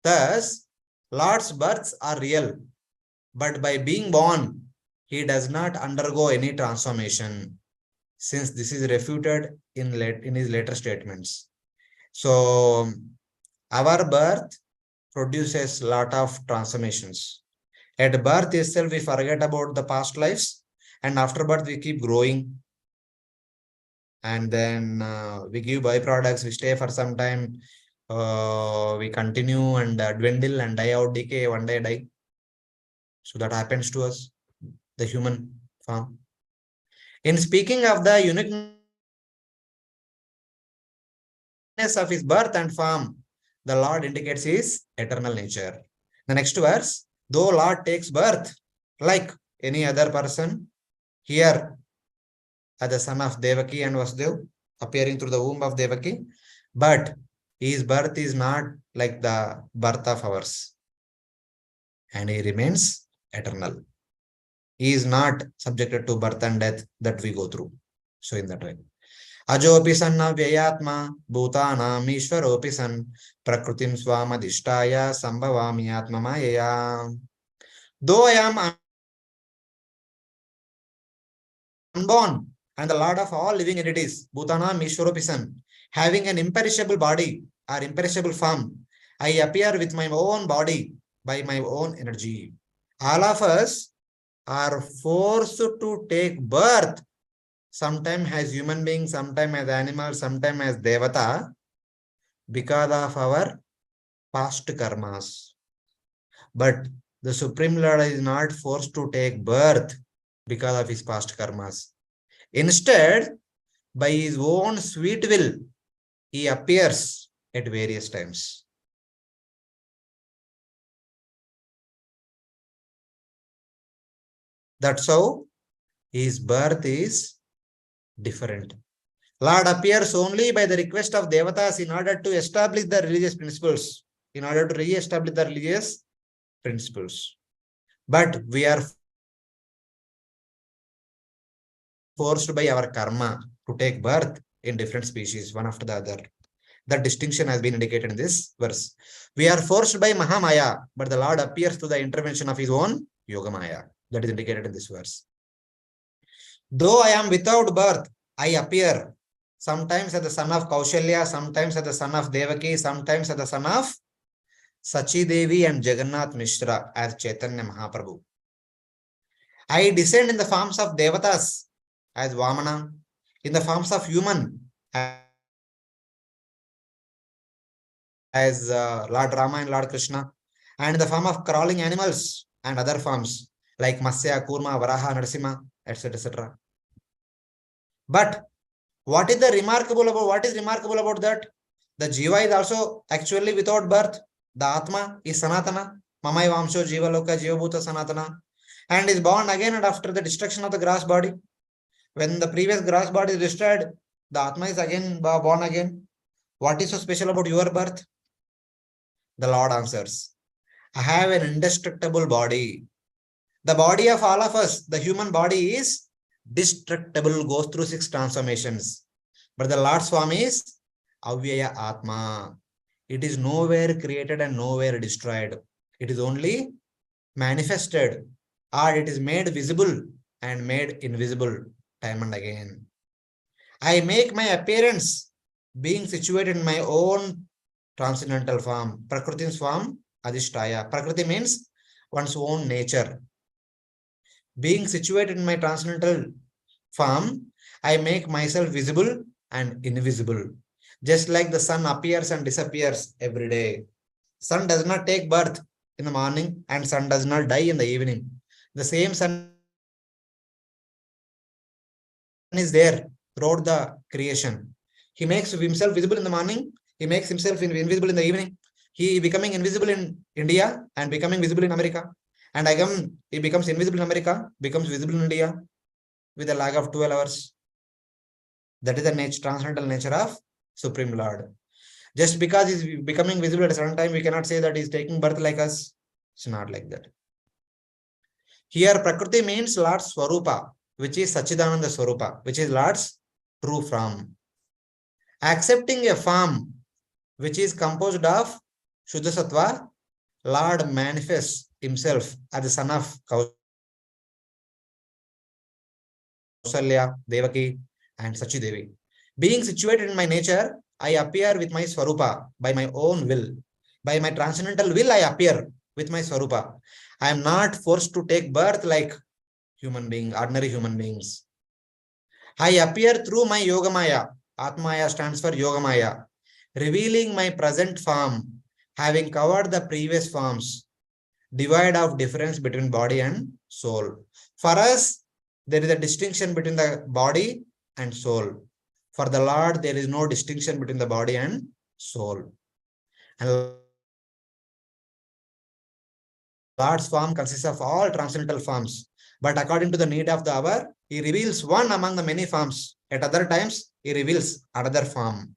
Thus Lord's births are real. But by being born, he does not undergo any transformation, since this is refuted in his later statements. So our birth produces lot of transformations. At birth itself, we forget about the past lives, and after birth, we keep growing. And then we give byproducts, we stay for some time, we continue and dwindle and die out, decay, one day die. So that happens to us, the human form. In speaking of the uniqueness of his birth and form, the Lord indicates his eternal nature. The next verse, though Lord takes birth like any other person, here as the son of Devaki and Vasudev, appearing through the womb of Devaki, but his birth is not like the birth of ours, and he remains eternal. He is not subjected to birth and death that we go through. So in that way. Ajopi sanna vyayatma bhutanam ishvaropi san prakritim swamadhishtaya sambhavami atmamayaya. Though I am unborn and the Lord of all living entities, bhutanam ishvaropi san, having an imperishable body or imperishable form, I appear with my own body by my own energy. All of us are forced to take birth, sometimes as human beings, sometimes as animals, sometimes as devata, because of our past karmas. But the Supreme Lord is not forced to take birth because of his past karmas. Instead, by his own sweet will, he appears at various times. That's how his birth is different. Lord appears only by the request of devatas in order to establish the religious principles, in order to re-establish the religious principles. But we are forced by our karma to take birth in different species, one after the other. That distinction has been indicated in this verse. We are forced by Mahamaya, but the Lord appears through the intervention of his own Yogamaya. That is indicated in this verse. Though I am without birth, I appear sometimes as the son of Kaushalya, sometimes as the son of Devaki, sometimes as the son of Sachi Devi and Jagannath Mishra as Chaitanya Mahaprabhu. I descend in the forms of Devatas as Vamana, in the forms of human as Lord Rama and Lord Krishna, and in the form of crawling animals and other forms like Matsya, Kurma, Varaha, Narasimha, etc. etc. But what is remarkable about that? The Jiva is also actually without birth. The Atma is Sanatana. Mamai Vamsho Jiva Loka Jiva Bhuta Sanatana. And is born again and after the destruction of the grass body. When the previous grass body is destroyed, the Atma is again born again. What is so special about your birth? The Lord answers, I have an indestructible body. The body of all of us, the human body is destructible, goes through 6 transformations. But the Lord Swami is Avyaya Atma. It is nowhere created and nowhere destroyed. It is only manifested, or it is made visible and made invisible time and again. I make my appearance being situated in my own transcendental form. Prakriti's form, Adhishtaya. Prakriti means one's own nature. Being situated in my transcendental form, I make myself visible and invisible. Just like the sun appears and disappears every day. Sun does not take birth in the morning and sun does not die in the evening. The same sun is there throughout the creation. He makes himself visible in the morning. He makes himself invisible in the evening. He becoming invisible in India and becoming visible in America. And again, he becomes invisible in America, becomes visible in India with a lag of 12 hours. That is the nature, transcendental nature of Supreme Lord. Just because he's becoming visible at a certain time, we cannot say that he's taking birth like us. It's not like that. Here, Prakriti means Lord's Swarupa, which is Sachidananda Swarupa, which is Lord's true form. Accepting a form which is composed of Shuddha Sattva, Lord manifests himself as the son of Kausalya, Devaki, and Sachidevi. Being situated in my nature, I appear with my Swarupa by my own will. By my transcendental will, I appear with my Swarupa. I am not forced to take birth like ordinary human beings. I appear through my Yogamaya. Atmaya stands for Yogamaya, revealing my present form, having covered the previous forms, divide of difference between body and soul. For us, there is a distinction between the body and soul. For the Lord, there is no distinction between the body and soul. And Lord's form consists of all transcendental forms. But according to the need of the hour, he reveals one among the many forms. At other times, he reveals another form.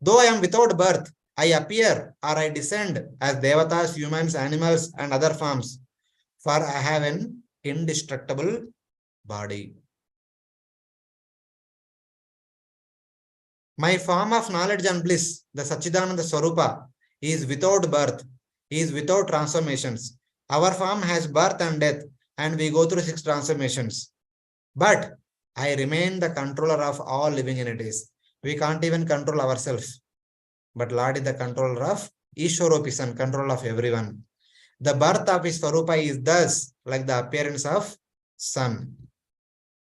Though I am without birth, I appear or I descend as devatas, humans, animals, and other forms. For I have an indestructible body. My form of knowledge and bliss, the Sachidananda Swarupa, is without birth, is without transformations. Our form has birth and death, and we go through 6 transformations. But I remain the controller of all living entities. We can't even control ourselves. But Lord is the controller of Ishwaropisan, control of everyone. The birth of his Swarupa is thus like the appearance of sun,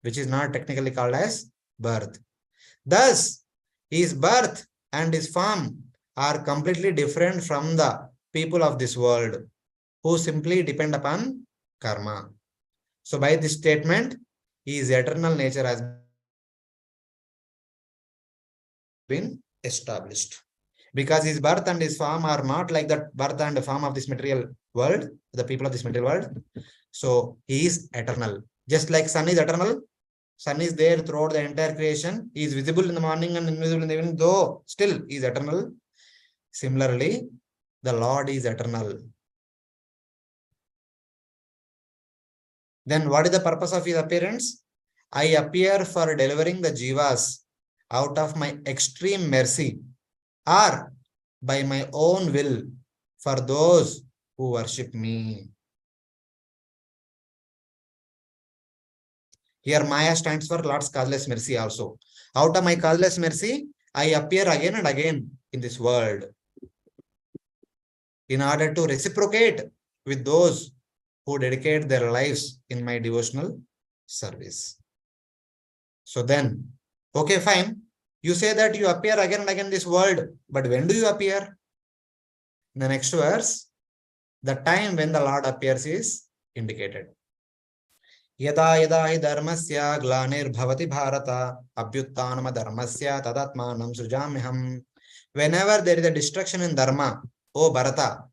which is not technically called as birth. Thus, his birth and his form are completely different from the people of this world who simply depend upon karma. So by this statement, his eternal nature has been established. Because his birth and his form are not like the birth and form of this material world, the people of this material world. So he is eternal. Just like sun is eternal, sun is there throughout the entire creation. He is visible in the morning and invisible in the evening, though still he is eternal. Similarly, the Lord is eternal. Then what is the purpose of his appearance? I appear for delivering the jivas out of my extreme mercy or by my own will for those who worship me. Here Maya stands for Lord's causeless mercy also. Out of my causeless mercy, I appear again and again in this world in order to reciprocate with those who dedicate their lives in my devotional service. So then, okay, fine. You say that you appear again and again in this world, but when do you appear? The next verse, the time when the Lord appears is indicated. Yada yada hi dharmasya glanir-bhavati bharata abhyuttanama dharmasya tadatmanam sujamyaham. Whenever there is a destruction in dharma, O Bharata,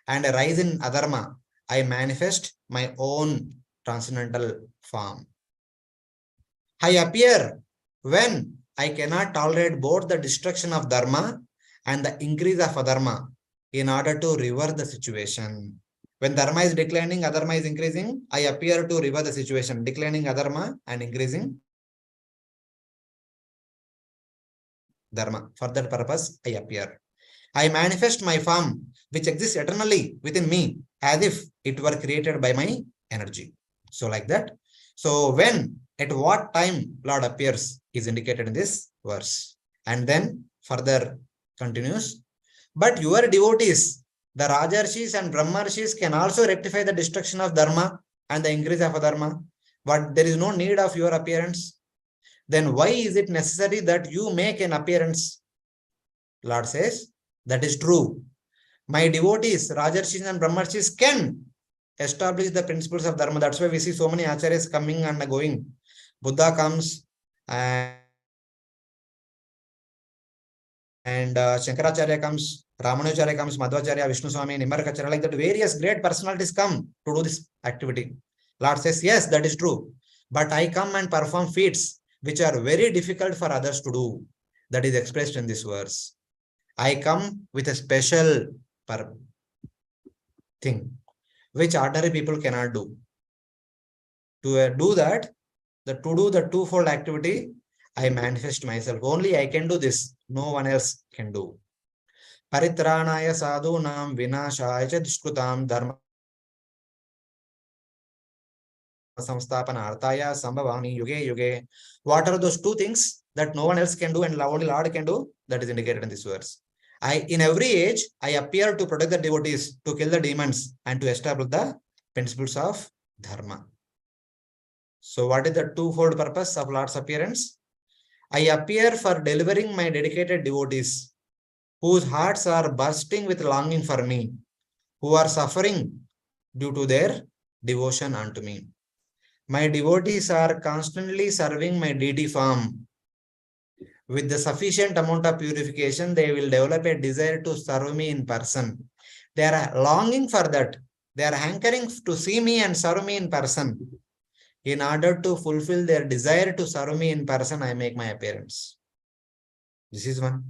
and a rise in adharma, I manifest my own transcendental form. I appear when I cannot tolerate both the destruction of dharma and the increase of adharma in order to reverse the situation. When dharma is declining, adharma is increasing, I appear to reverse the situation, declining adharma and increasing dharma. For that purpose, I appear. I manifest my form, which exists eternally within me, as if it were created by my energy. So like that. So when, at what time Lord appears is indicated in this verse. And then further continues. But your devotees, the Rajarshis and Brahmarshis, can also rectify the destruction of dharma and the increase of adharma. But there is no need of your appearance. Then why is it necessary that you make an appearance? Lord says, that is true. My devotees, Rajarshis and Brahmarshis, can establish the principles of dharma. That's why we see so many acharyas coming and going. Buddha comes and Shankaracharya comes, Ramanujacharya comes, Madhvacharya, Vishnu Swami, Nimbarkacharya, like that various great personalities come to do this activity. Lord says, yes, that is true. But I come and perform feats which are very difficult for others to do. That is expressed in this verse. I come with a special thing which ordinary people cannot do. To do that, to do the twofold activity, I manifest myself. Only I can do this. No one else can do. Paritranaya sadhunam vinashaya cha dushkrutam dharma samstapana arthaya sambhavani yuge yuge. What are those two things that no one else can do and only Lord can do? That is indicated in this verse. In every age, I appear to protect the devotees, to kill the demons, and to establish the principles of dharma. So what is the twofold purpose of Lord's appearance? I appear for delivering my dedicated devotees, whose hearts are bursting with longing for me, who are suffering due to their devotion unto me. My devotees are constantly serving my deity form. With the sufficient amount of purification, they will develop a desire to serve me in person. They are longing for that. They are hankering to see me and serve me in person. In order to fulfill their desire to serve me in person, I make my appearance. This is one.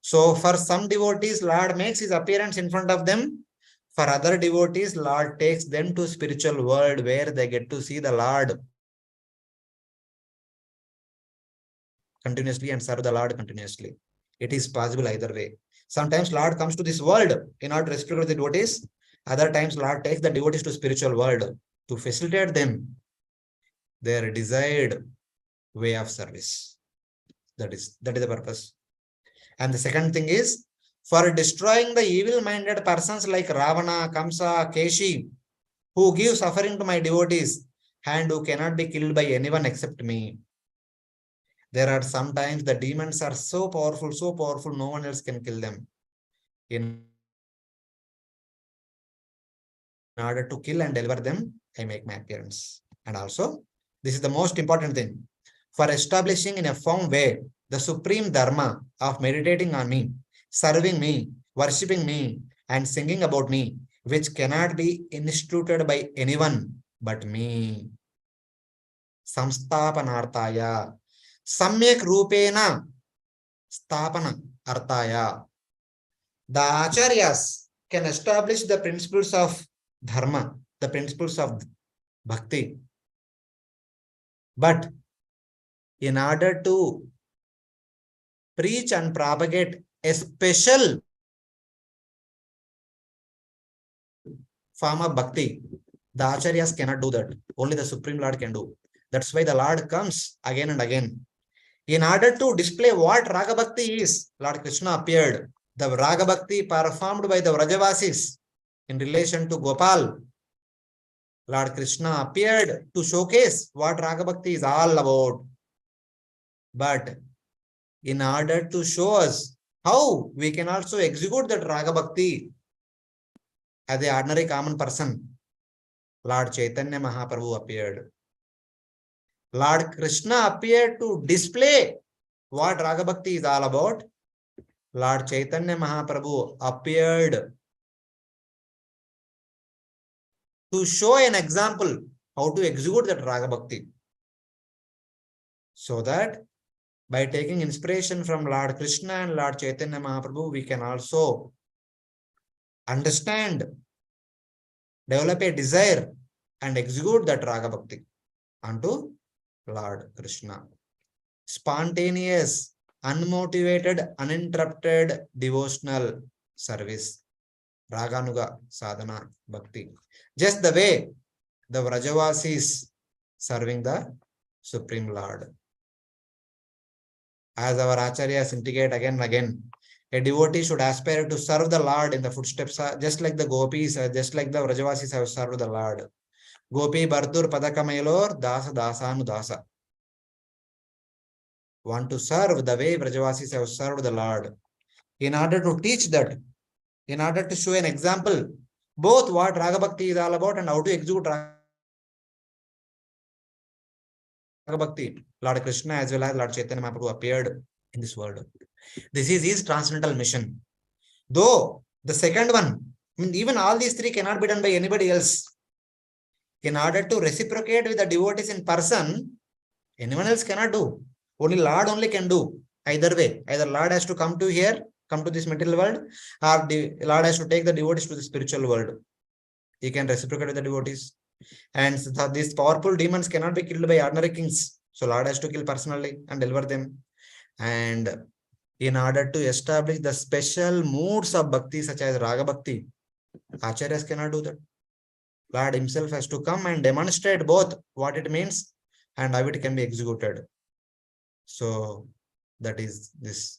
So for some devotees, Lord makes his appearance in front of them. For other devotees, Lord takes them to spiritual world where they get to see the Lord continuously and serve the Lord continuously. It is possible either way. Sometimes Lord comes to this world in order to rescue the devotees. Other times Lord takes the devotees to spiritual world to facilitate them their desired way of service. That is the purpose. And the second thing is, for destroying the evil-minded persons like Ravana, Kamsa, Keshi, who give suffering to my devotees and who cannot be killed by anyone except me. There are sometimes the demons are so powerful, no one else can kill them. In order to kill and deliver them, I make my appearance. And also, this is the most important thing. For establishing in a firm way the supreme dharma of meditating on me, serving me, worshipping me, and singing about me, which cannot be instituted by anyone but me. Samstapanarthaya. Samyak rupena stapana arthaya. The acharyas can establish the principles of dharma, the principles of bhakti. But in order to preach and propagate a special form of bhakti, the acharyas cannot do that. Only the Supreme Lord can do. That's why the Lord comes again and again. In order to display what Raga Bhakti is, Lord Krishna appeared. The Raga Bhakti performed by the Vrajavasis in relation to Gopal, Lord Krishna appeared to showcase what Raga Bhakti is all about. But in order to show us how we can also execute that Raga Bhakti as the ordinary common person. Lord Chaitanya Mahaprabhu appeared. Lord Krishna appeared to display what Raga Bhakti is all about. Lord Chaitanya Mahaprabhu appeared to show an example how to execute that Raga Bhakti. So that by taking inspiration from Lord Krishna and Lord Chaitanya Mahaprabhu, we can also understand, develop a desire and execute that Raga Bhakti unto Lord Krishna. Spontaneous, unmotivated, uninterrupted devotional service. Raganuga sadhana bhakti. Just the way the Vrajavasis serving the Supreme Lord. As our Acharyas indicate again and again, a devotee should aspire to serve the Lord in the footsteps, just like the gopis, just like the Vrajavasis have served the Lord. Gopi Bartur Padakamailor Dasa Dasanu Dasa. Want to serve the way Vrajavasis have served the Lord. In order to teach that, in order to show an example, both what Raga Bhakti is all about and how to execute Raga Bhakti, Lord Krishna as well as Lord Chaitanya Mahaprabhu appeared in this world. This is his transcendental mission. Though the second one, even all these three cannot be done by anybody else. In order to reciprocate with the devotees in person, anyone else cannot do. Only Lord only can do. Either way, either Lord has to come to here, come to this material world, or the Lord has to take the devotees to the spiritual world. He can reciprocate with the devotees. And these powerful demons cannot be killed by ordinary kings. So Lord has to kill personally and deliver them. And in order to establish the special moods of bhakti, such as Raga Bhakti, Acharyas cannot do that. Lord himself has to come and demonstrate both what it means and how it can be executed. So that is this.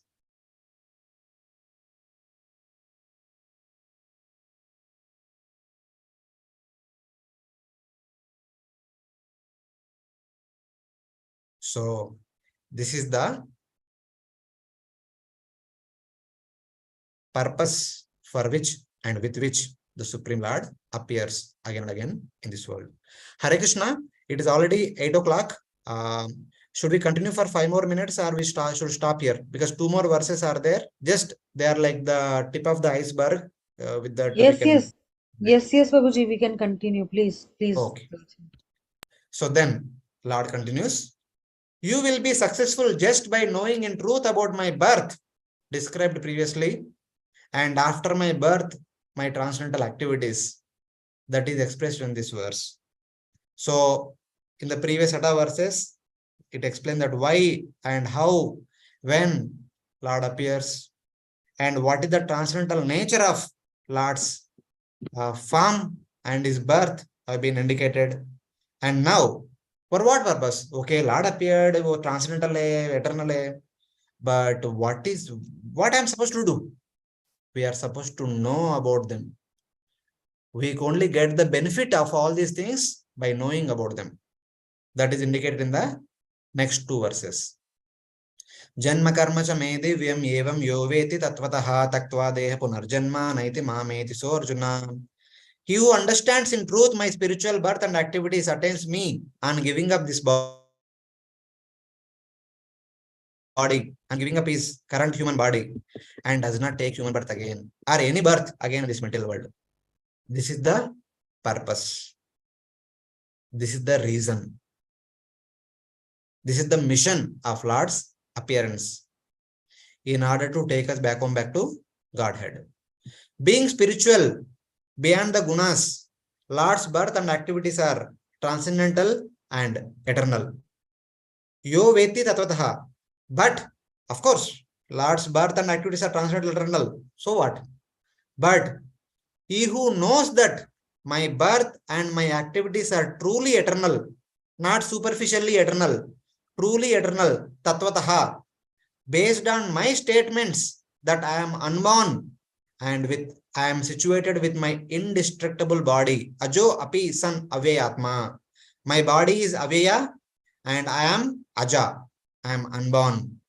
So this is the purpose for which and with which the Supreme Lord appears again and again in this world. Hare Krishna, it is already 8 o'clock. Should we continue for 5 more minutes or we should stop here? Because 2 more verses are there. Just they are like the tip of the iceberg with that. Yes, Babuji, we can continue. Please. Okay. So then Lord continues. You will be successful just by knowing in truth about my birth, described previously, and after my birth, my transcendental activities. That is expressed in this verse. So in the previous set of verses, it explained that why and how, when Lord appears, and what is the transcendental nature of Lord's form and his birth have been indicated. And now, for what purpose? Okay, Lord appeared, transcendental, eternal, but what I'm supposed to do? We are supposed to know about them. We only get the benefit of all these things by knowing about them. That is indicated in the next 2 verses. Janma karma cha me divyam evam yoveti tatvataha taktva deha punarjanma naiti mameti so Arjuna. He who understands in truth my spiritual birth and activities attains me on giving up this body and giving up his current human body and does not take human birth again or any birth again in this material world. This is the purpose. This is the reason. This is the mission of Lord's appearance in order to take us back to Godhead. Being spiritual beyond the gunas, Lord's birth and activities are transcendental and eternal. Yo veti tatvataha. But, of course, Lord's birth and activities are transcendental, eternal. So what? But he who knows that my birth and my activities are truly eternal, not superficially eternal, truly eternal, tatvataha, based on my statements that I am unborn and I am situated with my indestructible body. Ajo api san avayatma. My body is avaya and I am aja. I am unborn.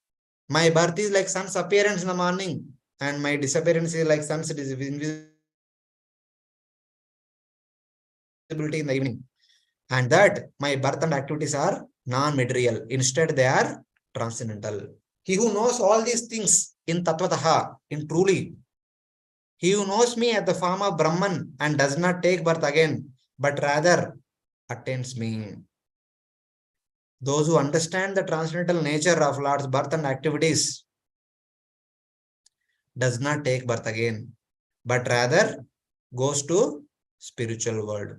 My birth is like sun's appearance in the morning, and my disappearance is like sun's invisibility in the evening. And that my birth and activities are non-material. Instead, they are transcendental. He who knows all these things in Tattvataha, in truly, he who knows me at the form of Brahman and does not take birth again, but rather attains me. Those who understand the transcendental nature of Lord's birth and activities does not take birth again, but rather goes to spiritual world.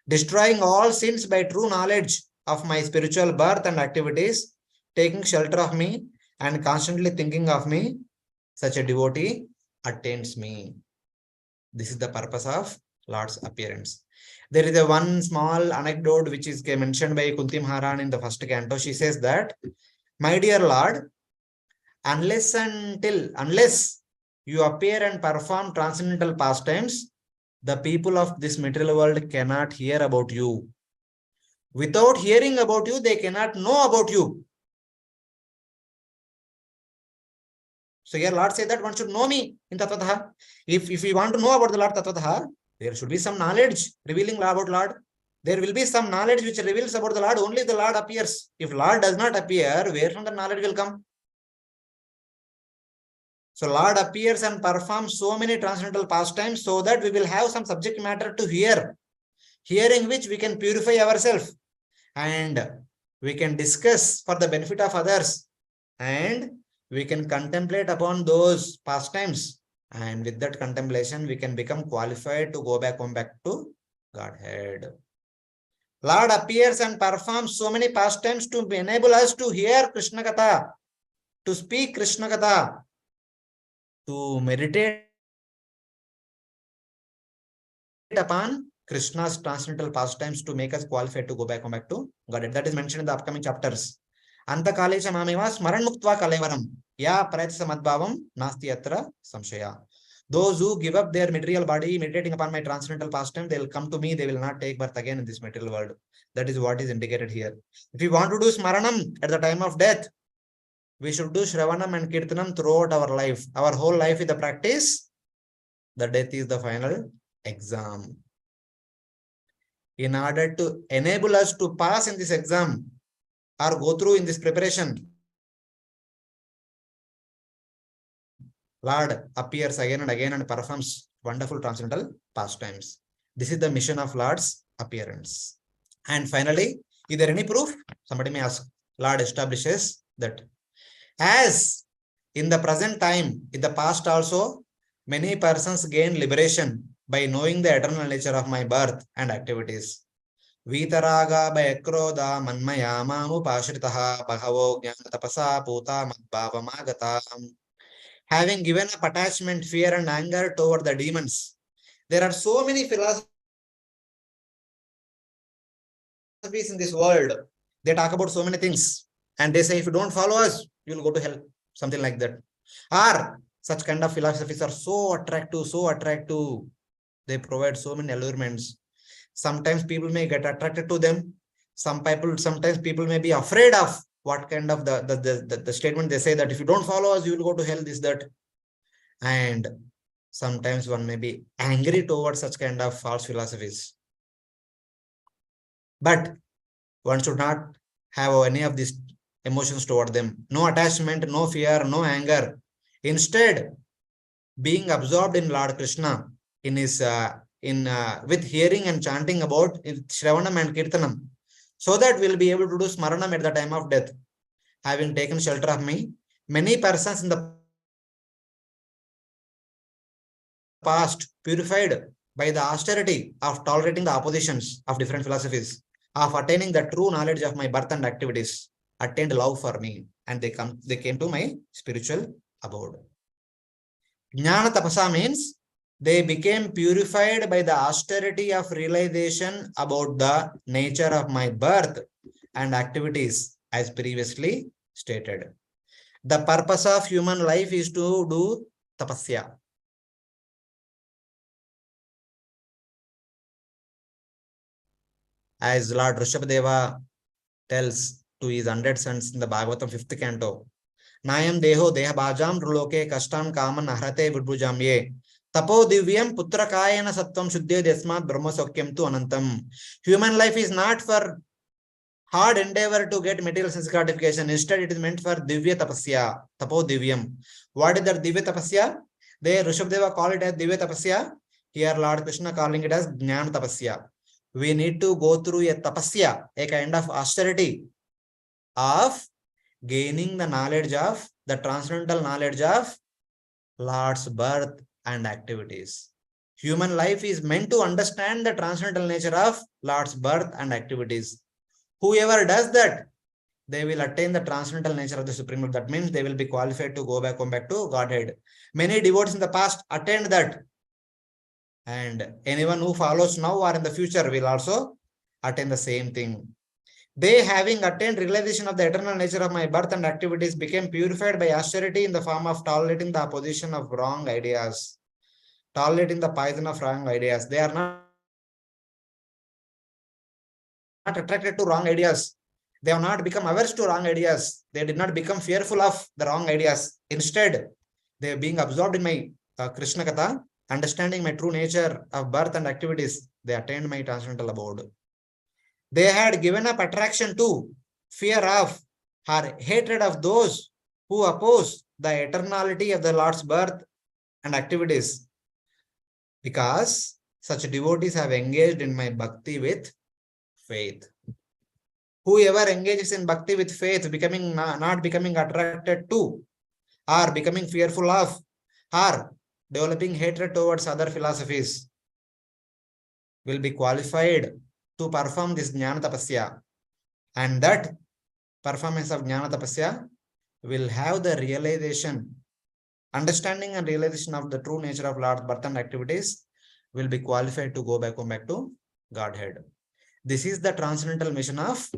Destroying all sins by true knowledge of my spiritual birth and activities, taking shelter of me and constantly thinking of me, such a devotee attains me. This is the purpose of Lord's appearance. There is a one small anecdote which is mentioned by Kunti Maharani in the first canto. She says that, my dear Lord, unless you appear and perform transcendental pastimes, the people of this material world cannot hear about you. Without hearing about you, they cannot know about you. So here Lord said that one should know me in Tattvataha. If we want to know about the Lord Tattvataha, there should be some knowledge revealing about Lord. There will be some knowledge which reveals about the Lord. Only the Lord appears. If Lord does not appear, where from the knowledge will come? So Lord appears and performs so many transcendental pastimes so that we will have some subject matter to hear, hearing which we can purify ourselves and we can discuss for the benefit of others, and we can contemplate upon those pastimes, and with that contemplation we can become qualified to go back to Godhead. Lord appears and performs so many pastimes to enable us to hear Krishna Katha, to speak Krishna Katha, to meditate upon Krishna's transcendental pastimes to make us qualified to go back to Godhead. That is mentioned in the upcoming chapters. Antakalecha mameva smaran muktva kalevaram ya prayatsa madbhavam nasti yatra samshaya. Those who give up their material body, meditating upon my transcendental pastime, they will come to me, they will not take birth again in this material world. That is what is indicated here. If we want to do smaranam at the time of death, we should do Shravanam and Kirtanam throughout our life. Our whole life is the practice. The death is the final exam. In order to enable us to pass in this exam or go through in this preparation, Lord appears again and again and performs wonderful transcendental pastimes. This is the mission of Lord's appearance. And finally, is there any proof? Somebody may ask. Lord establishes that as in the present time, in the past also, many persons gain liberation by knowing the eternal nature of my birth and activities. Vitaraga Bayakroda Manmaya Mamu Pashritaha Bahavo Jnana Tapasa Puta Madbhavamagata. Having given up attachment, fear, and anger toward the demons, there are so many philosophies in this world. They talk about so many things, and they say if you don't follow us, you will go to hell, something like that. Or such kind of philosophies are so attractive, they provide so many allurements. Sometimes people may get attracted to them. Sometimes people may be afraid of what kind of the statement they say that if you don't follow us, you will go to hell, this, that. And sometimes one may be angry towards such kind of false philosophies. But one should not have any of these emotions toward them. No attachment, no fear, no anger. Instead, being absorbed in Lord Krishna, in his with hearing and chanting about Shravanam and Kirtanam, so that we'll be able to do Smaranam at the time of death. Having taken shelter of me, many persons in the past purified by the austerity of tolerating the oppositions of different philosophies, of attaining the true knowledge of my birth and activities, attained love for me, and they came to my spiritual abode. Jnana tapasa means they became purified by the austerity of realization about the nature of my birth and activities, as previously stated. The purpose of human life is to do tapasya. As Lord Rishabhdeva tells to his 100 sons in the Bhagavatam 5th canto, Nayam deho deha bhajam ruloke kashtam kaman ahrate vidbujam ye. Tapo divyam putrakayana sattvam shuddhe desmat brahma sokyam tu anantam. Human life is not for hard endeavor to get material sense gratification. Instead, it is meant for divya tapasya. Tapo divyam. What is that divya tapasya? There, Rishabdeva call it as divya tapasya. Here, Lord Krishna calling it as jnana tapasya. We need to go through a tapasya, a kind of austerity of gaining the knowledge of the transcendental knowledge of Lord's birth and activities. Human life is meant to understand the transcendental nature of Lord's birth and activities. Whoever does that, they will attain the transcendental nature of the Supreme Lord. That means they will be qualified to go back to Godhead. Many devotees in the past attained that. And anyone who follows now or in the future will also attain the same thing. They, having attained realization of the eternal nature of my birth and activities, became purified by austerity in the form of tolerating the opposition of wrong ideas, tolerating the poison of wrong ideas. They are not attracted to wrong ideas. They have not become averse to wrong ideas. They did not become fearful of the wrong ideas. Instead, they being absorbed in my Krishna Katha, understanding my true nature of birth and activities, they attained my transcendental abode. They had given up attraction to, fear of, or hatred of those who oppose the eternality of the Lord's birth and activities, because such devotees have engaged in my bhakti with faith. Whoever engages in bhakti with faith, becoming not becoming attracted to, or becoming fearful of, or developing hatred towards other philosophies, will be qualified to perform this jnana tapasya. And that performance of jnana tapasya will have the realization, understanding and realization of the true nature of Lord's birth and activities, will be qualified to go back to Godhead. This is the transcendental mission of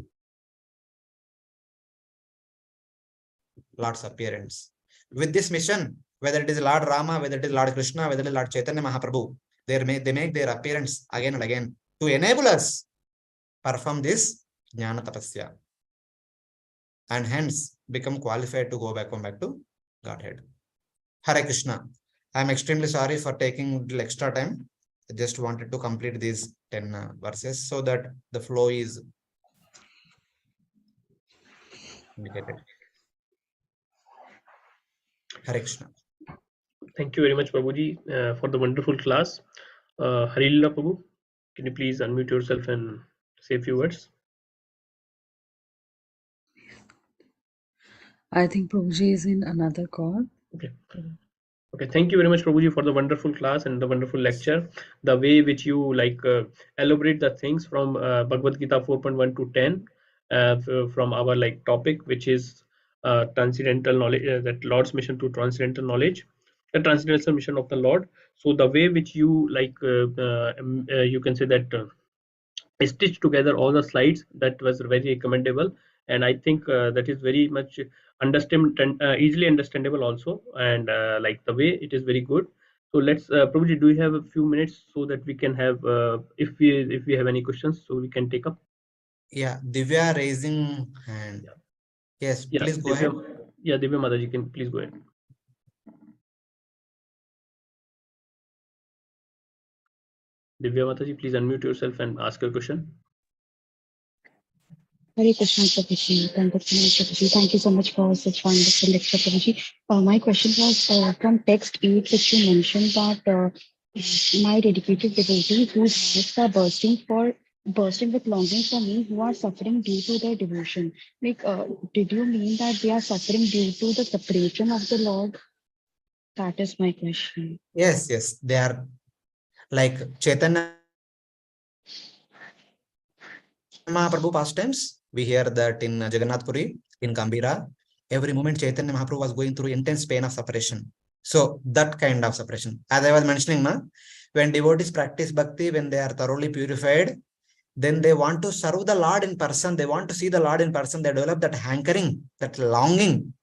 Lord's appearance. With this mission, whether it is Lord Rama, whether it is Lord Krishna, whether it is Lord Chaitanya Mahaprabhu, they make their appearance again and again to enable us perform this jnana tapasya, and hence become qualified to go back to Godhead. Hare Krishna. I am extremely sorry for taking a little extra time. I just wanted to complete these 10 verses so that the flow is indicated. Hare Krishna. Thank you very much, Prabhuji, for the wonderful class. Harilila Prabhu, can you please unmute yourself and say a few words? I think Prabhuji is in another call. Okay. Okay, thank you very much, Prabhuji, for the wonderful class and the wonderful lecture. The way which you elaborate the things from Bhagavad Gita 4.1 to 10, from our topic, which is transcendental knowledge, that Lord's mission to transcendental knowledge, the transcendental mission of the Lord. So the way which you you can say that stitched together all the slides, that was very commendable, and I think that is very much easily understandable also, and the way it is very good. So let's Prabhuji, do you have a few minutes so that we can have if we have any questions, so we can take up? Yeah, Divya raising hand. Yes, Yeah, please go ahead. Yeah, Divya Mataji, can please go ahead. Divya Mataji, please unmute yourself and ask your question. Hare Krishna, Prabhuji. Thank you so much for such wonderful lecture, Prabhuji. My question was from text 8, which you mentioned that my dedicated devotees whose hearts are bursting with longing for me, who are suffering due to their devotion. Did you mean that they are suffering due to the separation of the Lord? That is my question. Yes, they are like Chaitanya Mahaprabhu pastimes. We hear that in Jagannath Puri, in Gambhira, every moment Chaitanya Mahaprabhu was going through intense pain of separation. So that kind of separation. As I was mentioning, when devotees practice bhakti, when they are thoroughly purified, then they want to serve the Lord in person. They want to see the Lord in person. They develop that hankering, that longing.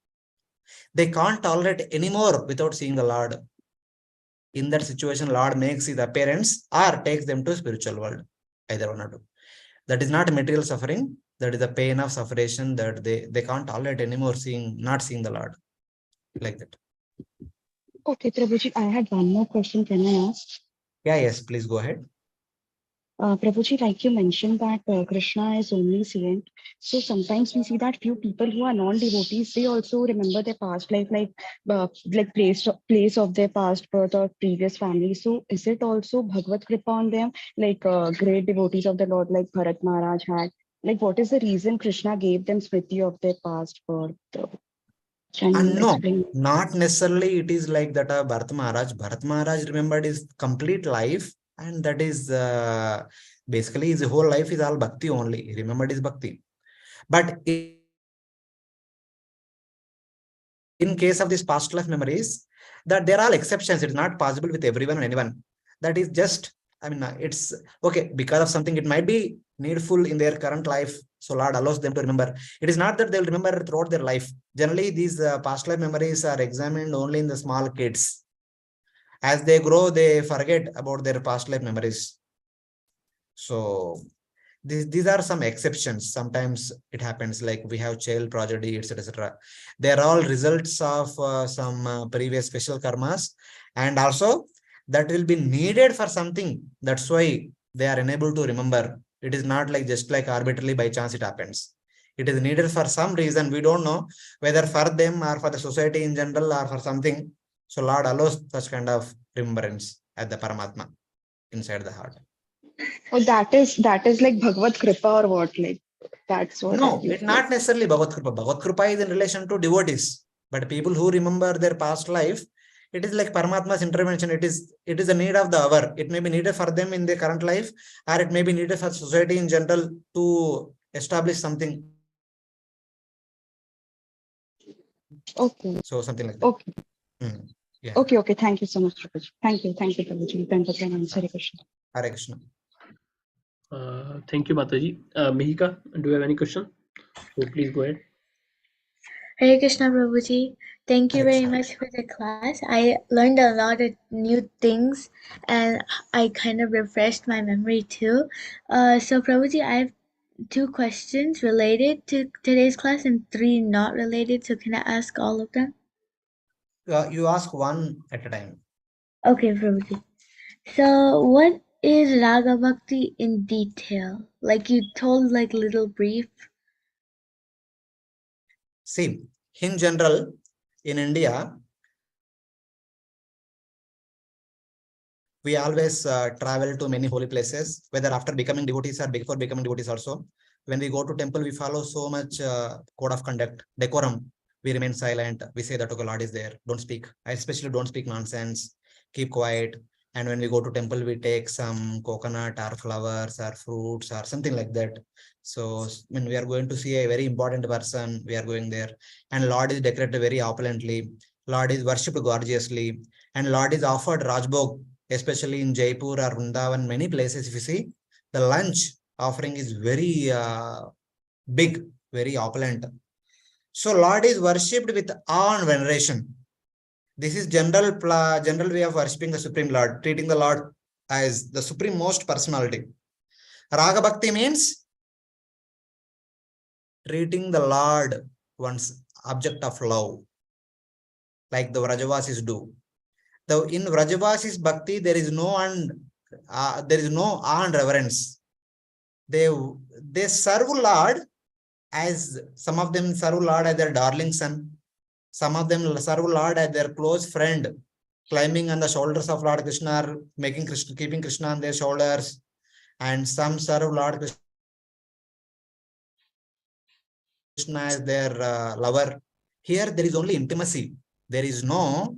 They can't tolerate anymore without seeing the Lord. In that situation, Lord makes his appearance or takes them to spiritual world. Either one or two. That is not material suffering. That is the pain of separation that they can't tolerate anymore not seeing the Lord. like that. Okay, Prabhuji, I had one more question. Can I ask? Yeah, yes, please go ahead. Prabhuji, like you mentioned that Krishna is omniscient. So sometimes we see that few people who are non-devotees, they also remember their past life, like place of their past birth or previous family. So is it also Bhagavad Kripa on them, like great devotees of the Lord, like Bharat Maharaj had? Like, what is the reason Krishna gave them smriti of their past birth? Can you No, explain? not necessarily it is like that. Bharat Maharaj. Bharat Maharaj remembered his complete life, and that is basically his whole life is all bhakti only. He remembered his bhakti. But in case of these past life memories, that there are exceptions. It's not possible with everyone and anyone. That is just, I mean, it's okay because of something. It might be needful in their current life. So Lord allows them to remember. It is not that they'll remember throughout their life. Generally, these past life memories are examined only in the small kids. As they grow, they forget about their past life memories. So these are some exceptions. Sometimes it happens, like we have child prodigy, etc. They are all results of some previous special karmas, and also that will be needed for something. That's why they are unable to remember. It is not like just like arbitrarily by chance it happens. It is needed for some reason. We don't know whether for them or for the society in general or for something. So Lord allows such kind of remembrance at the Paramatma inside the heart. Oh, that is like Bhagavad Kripa or what? Like that's what I No, feel it's like. not necessarily Bhagavad Kripa. Bhagavad Kripa is in relation to devotees, but people who remember their past life, it is like Paramatma's intervention. It is a need of the hour. It may be needed for them in their current life, or it may be needed for society in general to establish something. Okay. So something like that. Okay. Yeah. Okay. Thank you so much, Prabhuji. Thank you, Prabhuji. Thank you for answering question. Hare Krishna. Thank you, Mataji. Mihika, do you have any question? So please go ahead. Hare Krishna Prabhuji, thank you Hare very Krishna. much for the class. I learned a lot of new things and I kind of refreshed my memory too. So Prabhuji, I have 2 questions related to today's class and 3 not related. So can I ask all of them? You ask one at a time. Okay, Prabhuji. So what is Raga Bhakti in detail? Like you told like little brief. See, in general, in India, we always travel to many holy places, whether after becoming devotees or before becoming devotees also. When we go to temple, we follow so much code of conduct, decorum. We remain silent. We say that, okay, Lord is there. Don't speak. I especially don't speak nonsense. Keep quiet. And when we go to temple, we take some coconut or flowers or fruits or something like that. So when we are going to see a very important person, we are going there. And Lord is decorated very opulently. Lord is worshipped gorgeously. And Lord is offered Rajbhog, especially in Jaipur or Vrindavan, many places, if you see, the lunch offering is very big, very opulent. So Lord is worshipped with awe and veneration. This is general way of worshipping the Supreme Lord, treating the Lord as the Supreme Most Personality. Raga Bhakti means treating the Lord one's object of love, like the Vrajavasis do. Though in Vrajavasis Bhakti, there is no awe and reverence. They serve Lord as some of them serve Lord as their darling son. Some of them serve Lord as their close friend, climbing on the shoulders of Lord Krishna, keeping Krishna on their shoulders. And some serve Lord Krishna as their lover. Here there is only intimacy. There is no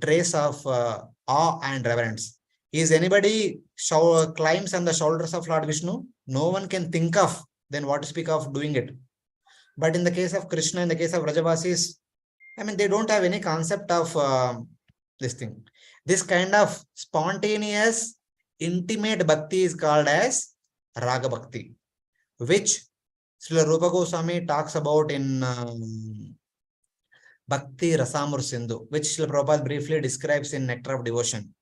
trace of awe and reverence. Is anybody climbs on the shoulders of Lord Vishnu? No one can think of, then what to speak of doing it. But in the case of Krishna, in the case of Vrajavasis, I mean, they don't have any concept of this thing. This kind of spontaneous, intimate bhakti is called as Raga Bhakti, which Srila Rupa Goswami talks about in Bhakti Rasamur Sindhu, which Srila Prabhupada briefly describes in Nectar of Devotion.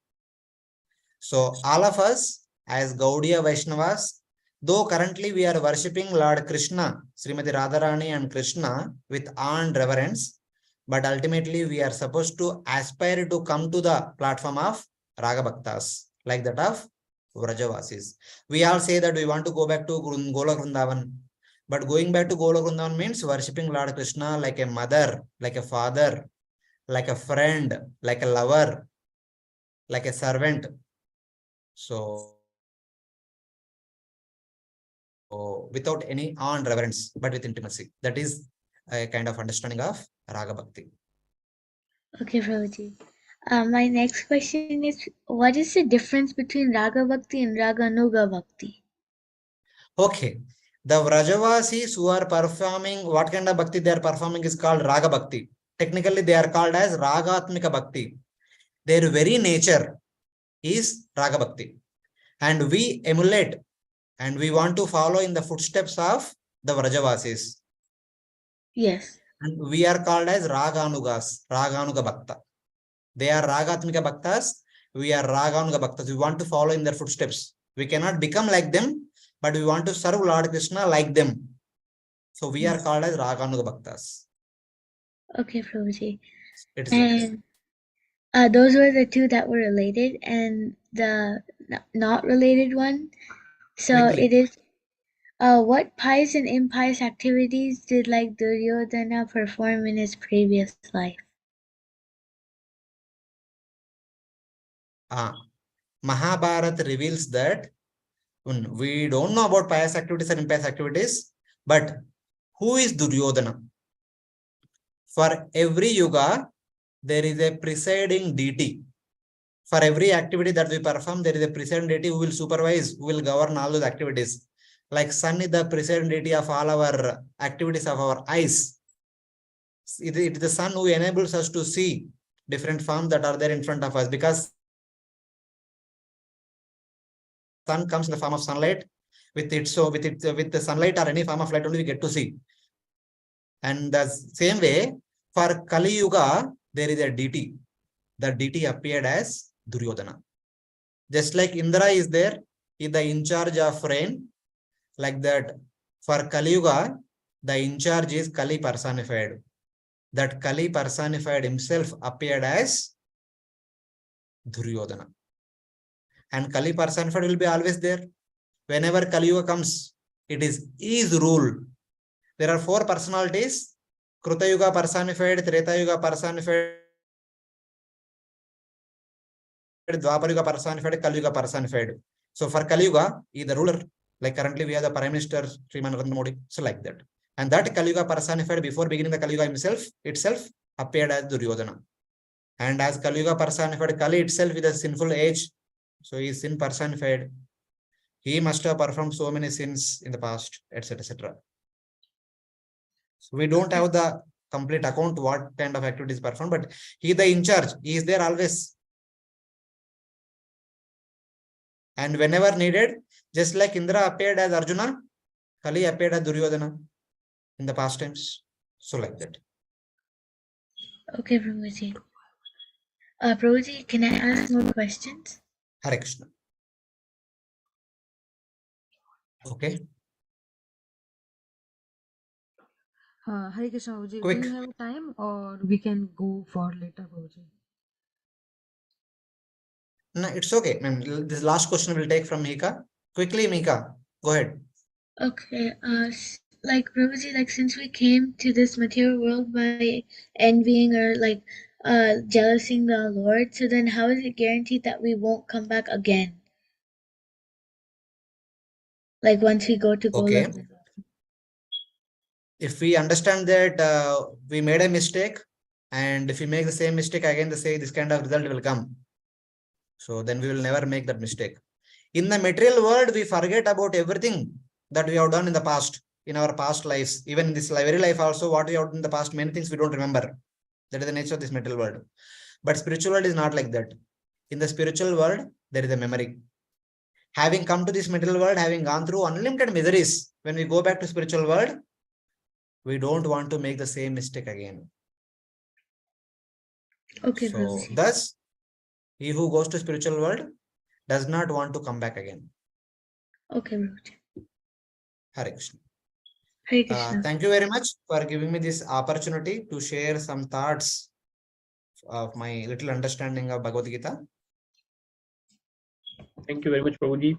So all of us as Gaudiya Vaishnavas, though currently we are worshipping Lord Krishna, Srimati Radharani and Krishna with awe and reverence, but ultimately we are supposed to aspire to come to the platform of Raga Bhaktas, like that of Vrajavasis. We all say that we want to go back to Golok Vrindavan, but going back to Golok Vrindavan means worshipping Lord Krishna like a mother, like a father, like a friend, like a lover, like a servant. So, without any awe and reverence, but with intimacy. That is a kind of understanding of Raga Bhakti. Okay, Prabhuji. My next question is, what is the difference between Raga Bhakti and Raganuga Bhakti? Okay. The Vrajavasis who are performing, what kind of bhakti they are performing is called Raga Bhakti. Technically, they are called as Ragatmika Bhakti. Their very nature is Raga Bhakti. And we emulate and we want to follow in the footsteps of the Vrajavasis. Yes. And we are called as Raganugas, Raganuga Bhakta. They are Ragatmika Bhaktas. We are Raganuga Bhaktas. We want to follow in their footsteps. We cannot become like them, but we want to serve Lord Krishna like them. So we are called as Raganuga Bhaktas. Okay, Prabhuji. It is like And those were the two that were related, and the not related one. So quickly. it is. What pious and impious activities did like Duryodhana perform in his previous life? Mahabharata reveals that we don't know about pious activities and impious activities, but who is Duryodhana? For every yuga, there is a presiding deity. For every activity that we perform, there is a presiding deity who will supervise, who will govern all those activities. Like sun is the presiding deity of all our activities of our eyes. It is the sun who enables us to see different forms that are there in front of us, because sun comes in the form of sunlight. With the sunlight or any form of light only we get to see. And the same way, for Kali Yuga, there is a deity. The deity appeared as Duryodhana. Just like Indra is there, is the in charge of rain. Like that, for Kali Yuga, the in charge is Kali personified. That Kali personified himself appeared as Duryodhana. And Kali personified will be always there. Whenever Kali Yuga comes, it is his rule. There are 4 personalities: Kruta Yuga personified, Treta Yuga personified, Dwapar Yuga personified, Kali Yuga personified. So for Kali Yuga, he is the ruler. Like currently we have the Prime Minister, Sriman Narendra Modi. So like that. And that Kali Yuga personified before beginning the Kali Yuga itself appeared as Duryodhana. And as Kali Yuga personified, Kali itself with a sinful age. So he is sin personified. He must have performed so many sins in the past, etc. etc. So we don't have the complete account what kind of activities performed, but he is the in charge. He is there always. And whenever needed, just like Indra appeared as Arjuna, Kali appeared as Duryodhana in the past times. So like that. Okay, Prabhuji. Prabhuji, can I ask more questions? Hare Krishna. Okay. Hare Krishna, Babuji. Quick. Do you have time or we can go for later, Babuji? No, it's okay. This last question will take from Mika. Quickly, Mika, go ahead. Okay. Like Prabhuji, like since we came to this material world by envying or like jealousing the Lord, so then how is it guaranteed that we won't come back again? Like once we go to Okay. Golok. If we understand that we made a mistake, and if we make the same mistake again, this kind of result will come. So then we will never make that mistake. In the material world, we forget about everything that we have done in the past, in our past lives. Even in this very life also, what we have done in the past, many things we don't remember. That is the nature of this material world. But spiritual world is not like that. In the spiritual world, there is a memory. Having come to this material world, having gone through unlimited miseries, when we go back to spiritual world, we don't want to make the same mistake again. Okay, So Prabhuji. thus, he who goes to spiritual world does not want to come back again. Okay, Prabhuji. Hare Krishna. Hare Krishna. Thank you very much for giving me this opportunity to share some thoughts of my little understanding of Bhagavad Gita. Thank you very much, Prabhuji.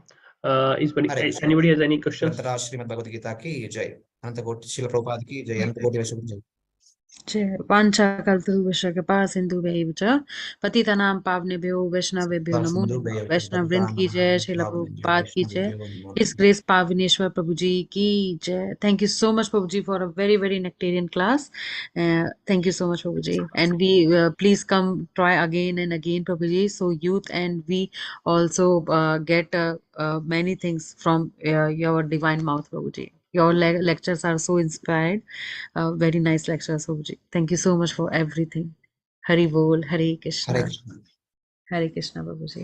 Hare Krishna. Anybody has any questions? ग्रंथराज Shrimad Bhagavad Gita की जय। अनंत कोटि श्रील प्रभुपाद की जय। अनंत कोटि वैष्णव की जय। वाञ्छाकल्पतरुभ्यश्च कृपासिन्धुभ्यैव च पतितानां पावनेभ्यो वैष्णवेभ्यो नमो नमः। वैष्णव वृंद की जय, श्रील प्रभुपाद की जय। His Grace Pavineshwar Prabhuji ki jai. Thank you so much, Prabhuji, for a very, very nectarian class. Thank you so much, Prabhuji. And we please come try again and again, Prabhuji. So youth and we also get many things from your divine mouth, Prabhuji. Your lectures are so inspired. Very nice lectures, Prabhuji. Thank you so much for everything. Hari Bol, Hare Krishna. Hare Krishna. Hare Krishna, Prabhuji.